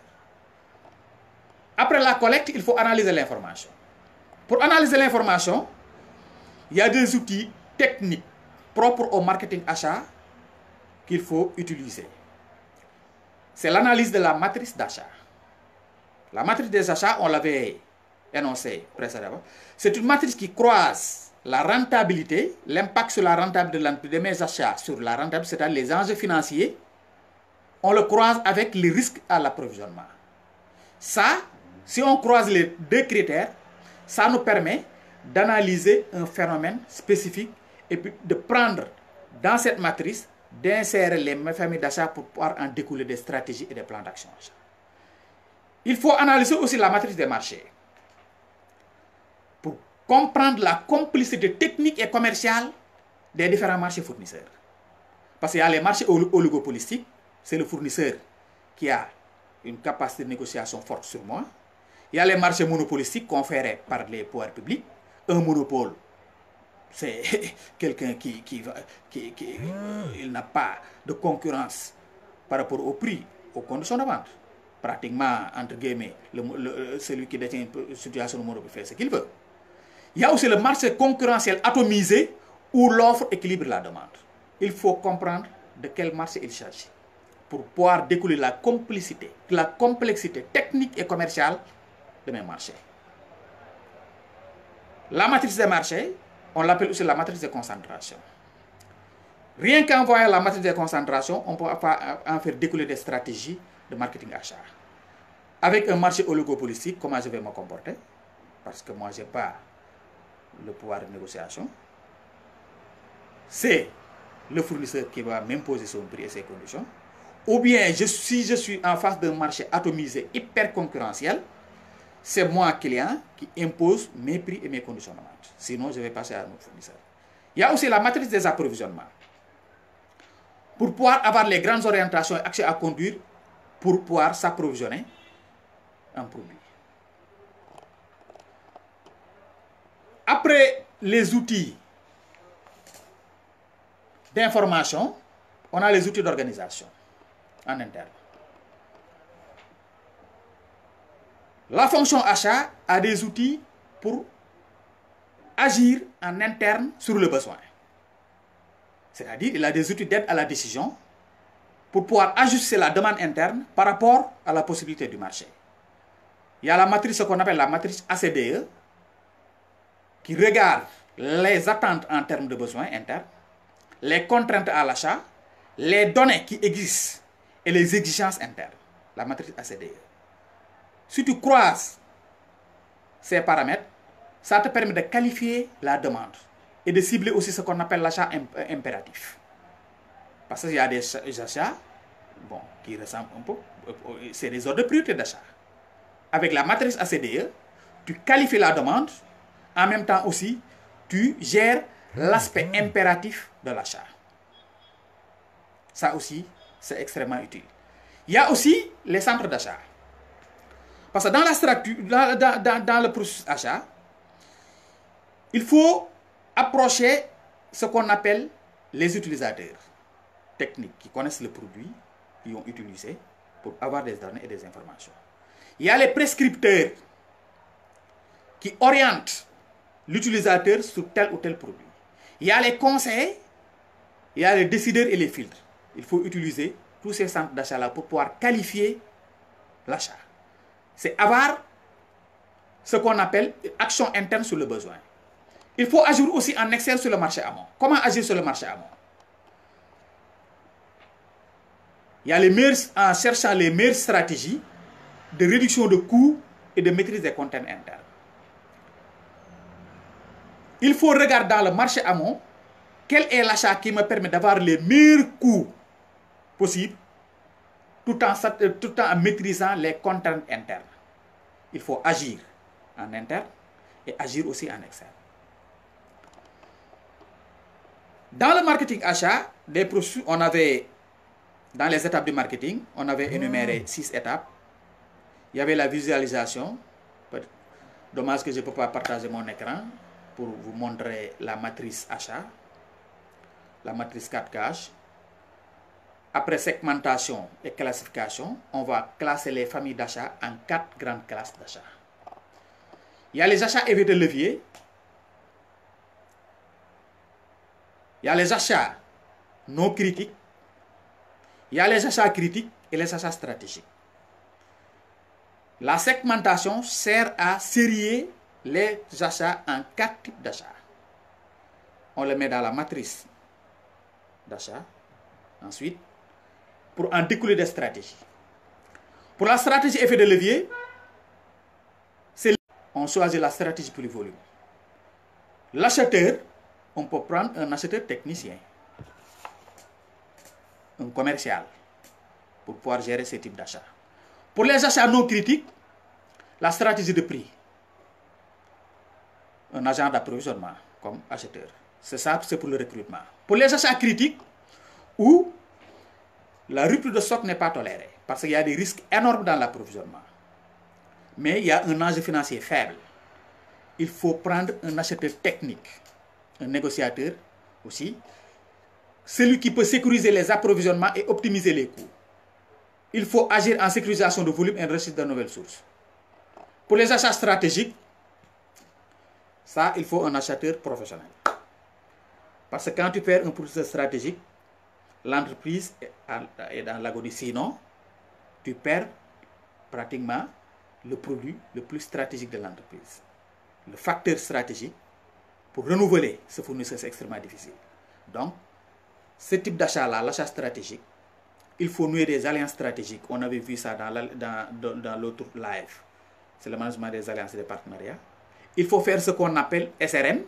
Après la collecte, il faut analyser l'information. Pour analyser l'information, il y a des outils techniques propres au marketing achat qu'il faut utiliser. C'est l'analyse de la matrice d'achat. La matrice des achats, on l'avait énoncé précédemment. C'est une matrice qui croise la rentabilité, l'impact sur la rentabilité de mes achats sur la rentabilité, c'est-à-dire les enjeux financiers, on le croise avec les risques à l'approvisionnement. Ça, si on croise les deux critères, ça nous permet d'analyser un phénomène spécifique et puis de prendre dans cette matrice, d'insérer les familles d'achat pour pouvoir en découler des stratégies et des plans d'action. Il faut analyser aussi la matrice des marchés pour comprendre la complicité technique et commerciale des différents marchés fournisseurs. Parce qu'il y a les marchés oligopolistiques, c'est le fournisseur qui a une capacité de négociation forte sur moi. Il y a les marchés monopolistiques conférés par les pouvoirs publics. Un monopole, c'est quelqu'un qui n'a pas de concurrence par rapport au prix, aux conditions de vente. Pratiquement, entre guillemets, celui qui détient une situation de monopole fait ce qu'il veut. Il y a aussi le marché concurrentiel atomisé où l'offre équilibre la demande. Il faut comprendre de quel marché il s'agit pour pouvoir découler la complexité technique et commerciale de mes marchés. La matrice des marchés, on l'appelle aussi la matrice de concentration. Rien qu'en voyant la matrice de concentration, on peut en faire découler des stratégies de marketing achat. Avec un marché oligopolistique, comment je vais me comporter? Parce que moi, je n'ai pas le pouvoir de négociation. C'est le fournisseur qui va m'imposer son prix et ses conditions. Ou bien, si je suis en face d'un marché atomisé, hyper concurrentiel, c'est moi, client, qui impose mes prix et mes conditions de vente. Sinon, je vais passer à un autre fournisseur. Il y a aussi la matrice des approvisionnements. Pour pouvoir avoir les grandes orientations et accès à conduire, pour pouvoir s'approvisionner en produits. Après les outils d'information, on a les outils d'organisation en interne. La fonction achat a des outils pour agir en interne sur le besoin. C'est-à-dire, il a des outils d'aide à la décision pour pouvoir ajuster la demande interne par rapport à la possibilité du marché. Il y a la matrice, ce qu'on appelle la matrice ACDE, qui regarde les attentes en termes de besoins internes, les contraintes à l'achat, les données qui existent et les exigences internes. La matrice ACDE. Si tu croises ces paramètres, ça te permet de qualifier la demande et de cibler aussi ce qu'on appelle l'achat impératif. Parce qu'il y a des achats qui ressemblent un peu, c'est des ordres de priorité d'achat. Avec la matrice ACDE, tu qualifies la demande, en même temps aussi, tu gères l'aspect impératif de l'achat. Ça aussi, c'est extrêmement utile. Il y a aussi les centres d'achat. Parce que dans la structure, dans le processus achat, il faut approcher ce qu'on appelle les utilisateurs techniques qui connaissent le produit, qui ont utilisé pour avoir des données et des informations. Il y a les prescripteurs qui orientent l'utilisateur sur tel ou tel produit. Il y a les conseillers il y a les décideurs et les filtres. Il faut utiliser tous ces centres d'achat-là pour pouvoir qualifier l'achat. C'est avoir ce qu'on appelle action interne sur le besoin. Il faut agir aussi en externe sur le marché amont. Comment agir sur le marché amont? Il y a les meilleurs, en cherchant les meilleures stratégies de réduction de coûts et de maîtrise des contraintes internes. Il faut regarder dans le marché amont quel est l'achat qui me permet d'avoir les meilleurs coûts possibles tout en maîtrisant les contraintes internes. Il faut agir en interne et agir aussi en externe. Dans le marketing achat, on avait, dans les étapes du marketing, on avait énuméré 6 étapes. Il y avait la visualisation. Dommage que je ne peux pas partager mon écran pour vous montrer la matrice achat, la matrice 4 cases. Après segmentation et classification, on va classer les familles d'achat en 4 grandes classes d'achat. Il y a les achats effets de levier. Il y a les achats non critiques. Il y a les achats critiques et les achats stratégiques. La segmentation sert à sérier les achats en 4 types d'achats. On les met dans la matrice d'achat. Ensuite, pour en découler des stratégies. Pour la stratégie effet de levier, on choisit la stratégie pour le volume. L'acheteur, on peut prendre un acheteur technicien, un commercial, pour pouvoir gérer ce type d'achat. Pour les achats non critiques, la stratégie de prix, un agent d'approvisionnement comme acheteur. C'est ça, c'est pour le recrutement. Pour les achats critiques, où la rupture de stock n'est pas tolérée, parce qu'il y a des risques énormes dans l'approvisionnement. Mais il y a un enjeu financier faible. Il faut prendre un acheteur technique, un négociateur aussi, celui qui peut sécuriser les approvisionnements et optimiser les coûts. Il faut agir en sécurisation de volume et recherche de nouvelles sources. Pour les achats stratégiques, ça, il faut un acheteur professionnel. Parce que quand tu perds un produit stratégique, l'entreprise est dans l'agonie. Sinon, tu perds pratiquement le produit le plus stratégique de l'entreprise. Le facteur stratégique, pour renouveler ce fournisseur, c'est extrêmement difficile. Donc, ce type d'achat-là, l'achat stratégique, il faut nouer des alliances stratégiques. On avait vu ça dans l'autre live. C'est le management des alliances et des partenariats. Il faut faire ce qu'on appelle SRM,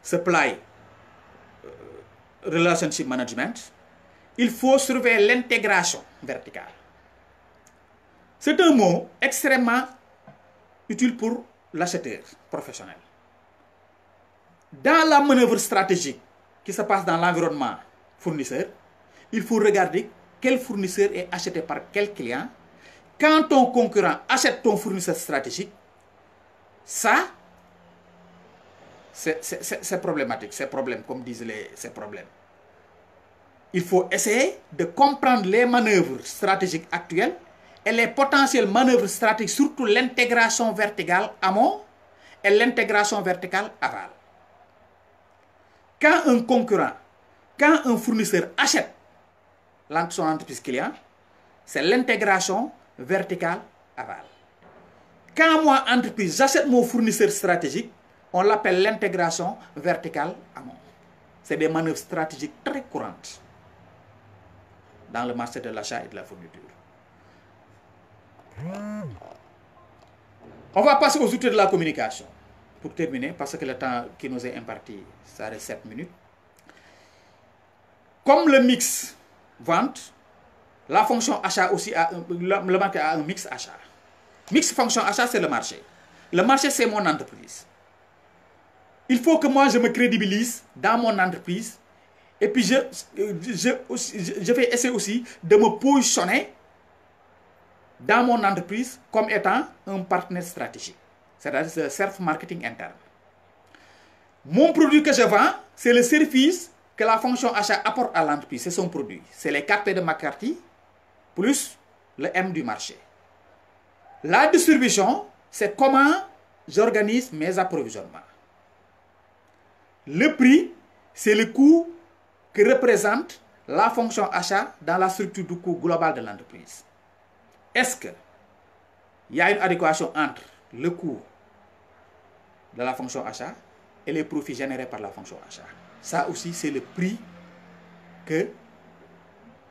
Supply Relationship Management. Il faut surveiller l'intégration verticale. C'est un mot extrêmement utile pour l'acheteur professionnel. Dans la manœuvre stratégique qui se passe dans l'environnement fournisseur, il faut regarder quel fournisseur est acheté par quel client. Quand ton concurrent achète ton fournisseur stratégique, ça, c'est problématique, c'est problème, comme disent ces problèmes. Il faut essayer de comprendre les manœuvres stratégiques actuelles et les potentielles manœuvres stratégiques, surtout l'intégration verticale amont et l'intégration verticale aval. Quand un concurrent, quand un fournisseur achète son entreprise client, c'est l'intégration verticale aval. Quand moi, entreprise, j'achète mon fournisseur stratégique, on l'appelle l'intégration verticale amont. C'est des manœuvres stratégiques très courantes dans le marché de l'achat et de la fourniture. On va passer aux outils de la communication. Pour terminer, parce que le temps qui nous est imparti, ça reste 7 minutes. Comme le mix vente, la fonction achat aussi le marché a un mix achat. Mix fonction achat, c'est le marché. Le marché, c'est mon entreprise. Il faut que moi, je me crédibilise dans mon entreprise. Et puis, je vais essayer aussi de me positionner dans mon entreprise comme étant un partenaire stratégique. C'est-à-dire le self-marketing interne. Mon produit que je vends, c'est le service que la fonction achat apporte à l'entreprise. C'est son produit. C'est les 4 P de McCarthy plus le M du marché. La distribution, c'est comment j'organise mes approvisionnements. Le prix, c'est le coût que représente la fonction achat dans la structure du coût global de l'entreprise. Est-ce qu'il y a une adéquation entre le coût de la fonction achat et les profits générés par la fonction achat? Ça aussi, c'est le prix que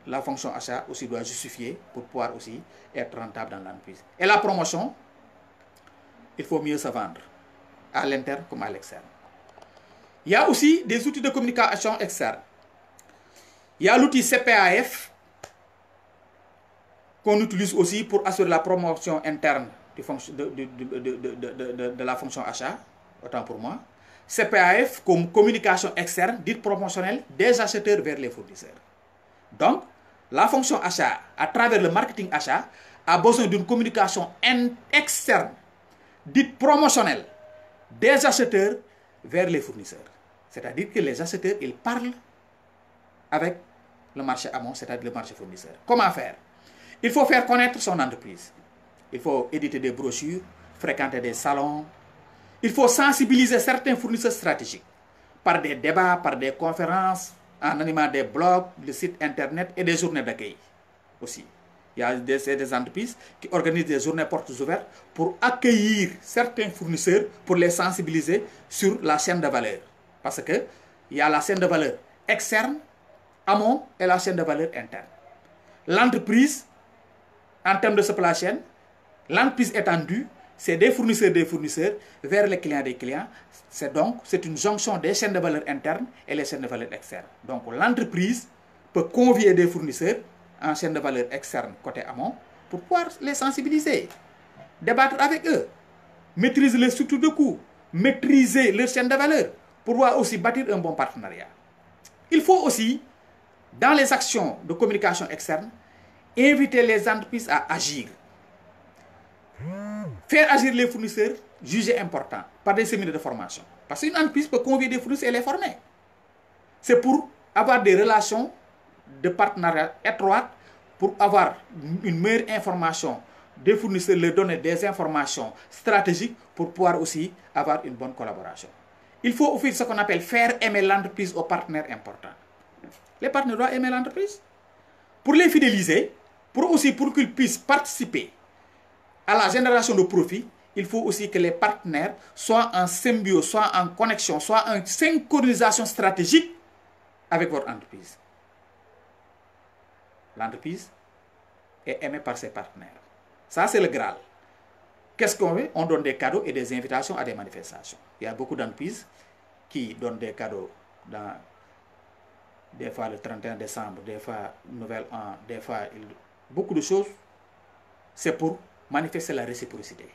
la fonction achat aussi doit justifier pour pouvoir aussi être rentable dans l'entreprise. Et la promotion, il faut mieux se vendre, à l'interne comme à l'externe. Il y a aussi des outils de communication externe. Il y a l'outil CPAF qu'on utilise aussi pour assurer la promotion interne de la fonction achat, autant pour moi. CPAF comme communication externe, dite promotionnelle, des acheteurs vers les fournisseurs. Donc, la fonction achat, à travers le marketing achat, a besoin d'une communication externe, dite promotionnelle, des acheteurs vers les fournisseurs. C'est-à-dire que les acheteurs, ils parlent avec le marché amont, c'est-à-dire le marché fournisseur. Comment faire? Il faut faire connaître son entreprise. Il faut éditer des brochures, fréquenter des salons. Il faut sensibiliser certains fournisseurs stratégiques par des débats, par des conférences, en animant des blogs, des sites internet et des journées d'accueil aussi. Il y a des entreprises qui organisent des journées portes ouvertes pour accueillir certains fournisseurs, pour les sensibiliser sur la chaîne de valeur. Parce qu'il y a la chaîne de valeur externe, amont, et la chaîne de valeur interne. L'entreprise, en termes de supply chain, l'entreprise étendue, c'est des fournisseurs vers les clients des clients. C'est une jonction des chaînes de valeur internes et les chaînes de valeur externes. Donc l'entreprise peut convier des fournisseurs en chaîne de valeur externe côté amont pour pouvoir les sensibiliser, débattre avec eux, maîtriser les structures de coûts, maîtriser leur chaîne de valeur pour pouvoir aussi bâtir un bon partenariat. Il faut aussi, dans les actions de communication externe, inviter les entreprises à agir. Faire agir les fournisseurs, jugés importants, par des séminaires de formation. Parce qu'une entreprise peut convier des fournisseurs et les former. C'est pour avoir des relations de partenariat étroites, pour avoir une meilleure information des fournisseurs, leur donner des informations stratégiques pour pouvoir aussi avoir une bonne collaboration. Il faut offrir ce qu'on appelle faire aimer l'entreprise aux partenaires importants. Les partenaires doivent aimer l'entreprise. Pour les fidéliser, pour qu'ils puissent participer à la génération de profits, il faut aussi que les partenaires soient en symbiose, soient en connexion, soient en synchronisation stratégique avec votre entreprise. L'entreprise est aimée par ses partenaires. Ça, c'est le Graal. Qu'est-ce qu'on fait? On donne des cadeaux et des invitations à des manifestations. Il y a beaucoup d'entreprises qui donnent des cadeaux dans, des fois le 31 décembre, des fois Nouvel An, des fois beaucoup de choses. C'est pour manifester la réciprocité.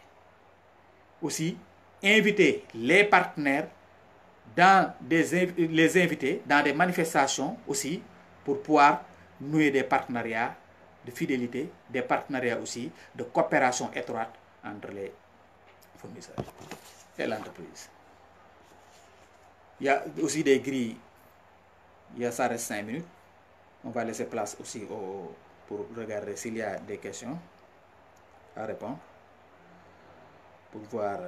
Aussi, inviter les partenaires les inviter dans des manifestations aussi pour pouvoir nouer des partenariats de fidélité, des partenariats aussi de coopération étroite entre les fournisseurs et l'entreprise. Il y a aussi des grilles. Ça reste 5 minutes. On va laisser place aussi pour regarder s'il y a des questions à répondre, pour voir.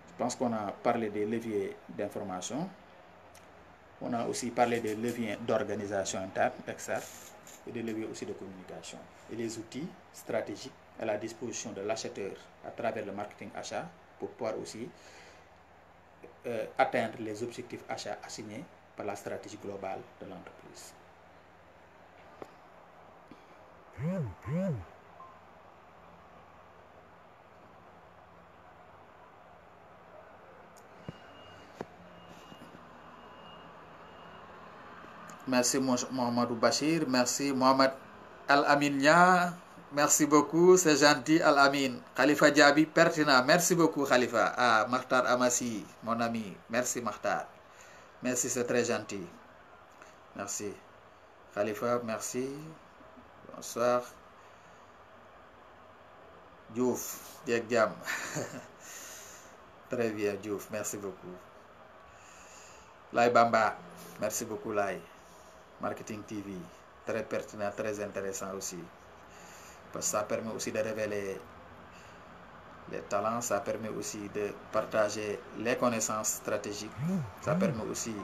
Je pense qu'on a parlé des leviers d'information. On a aussi parlé des leviers d'organisation interne, externe, et des leviers aussi de communication. Et les outils stratégiques à la disposition de l'acheteur à travers le marketing achat pour pouvoir aussi atteindre les objectifs achats assignés par la stratégie globale de l'entreprise. Merci Mohamedou Bachir, merci Mohamed Al-Aminia, merci beaucoup, c'est gentil Al-Amin. Khalifa Diaby, pertinent, merci beaucoup Khalifa. Ah, Makhtar Amassi, mon ami, merci Makhtar. Merci, c'est très gentil. Merci. Khalifa, merci. Bonsoir. Diouf, Diam. Très bien, Diouf, merci beaucoup. Lai Bamba, merci beaucoup Lai. Marketing TV, très pertinent, très intéressant aussi. Parce que ça permet aussi de révéler les talents, ça permet aussi de partager les connaissances stratégiques, ça permet aussi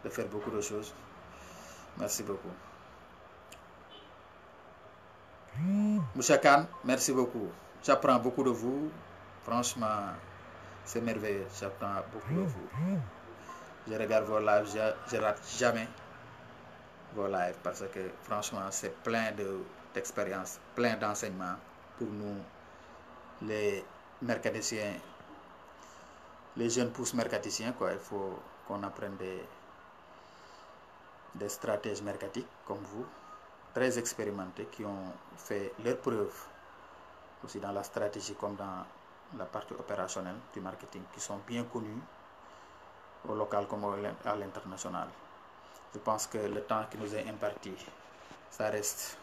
de faire beaucoup de choses. Merci beaucoup. Monsieur Khan, merci beaucoup. J'apprends beaucoup de vous. Franchement, c'est merveilleux. J'apprends beaucoup de vous. Je regarde vos lives, je rate jamais vos lives parce que franchement, c'est plein d'expériences, plein d'enseignements pour nous, les mercaticiens, les jeunes pousses mercaticiens, quoi. Il faut qu'on apprenne des stratèges mercatiques comme vous, très expérimentés, qui ont fait leurs preuves aussi dans la stratégie comme dans la partie opérationnelle du marketing, qui sont bien connus au local comme à l'international. Je pense que le temps qui nous est imparti, ça reste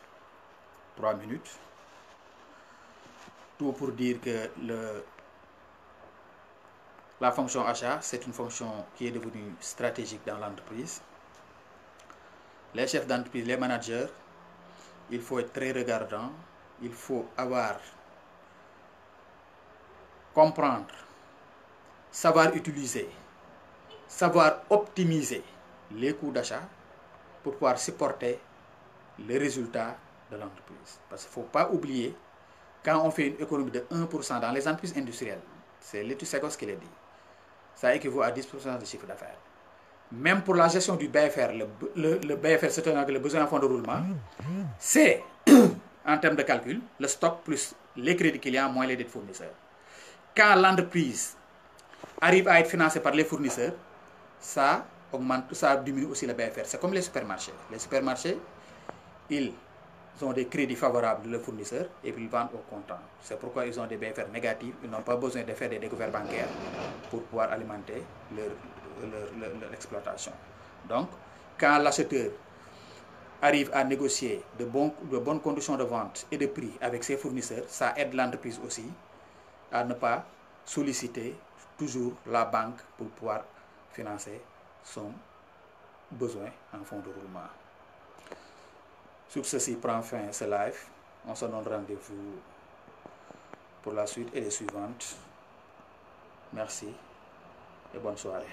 3 minutes. Tout pour dire que la fonction achat, c'est une fonction qui est devenue stratégique dans l'entreprise. Les chefs d'entreprise, les managers, il faut être très regardant, il faut comprendre, savoir utiliser, savoir optimiser les coûts d'achat pour pouvoir supporter les résultats de l'entreprise. Parce qu'il ne faut pas oublier, quand on fait une économie de 1% dans les entreprises industrielles, c'est l'étude Segos qui l'a dit, ça équivaut à 10% de chiffre d'affaires. Même pour la gestion du BFR, le BFR, c'est le besoin en fonds de roulement, c'est, en termes de calcul, le stock plus les crédits clients moins les dettes fournisseurs. Quand l'entreprise arrive à être financée par les fournisseurs, ça augmente, ça diminue aussi le BFR. C'est comme les supermarchés. Les supermarchés, ils ont des crédits favorables de leurs fournisseurs et puis ils vendent au comptant. C'est pourquoi ils ont des BFR négatifs. Ils n'ont pas besoin de faire des découvertes bancaires pour pouvoir alimenter leur exploitation. Donc, quand l'acheteur arrive à négocier de bonnes conditions de vente et de prix avec ses fournisseurs, ça aide l'entreprise aussi à ne pas solliciter toujours la banque pour pouvoir financer son besoin en fonds de roulement. Sur ceci prend fin ce live. On se donne rendez-vous pour la suite et les suivantes. Merci et bonne soirée.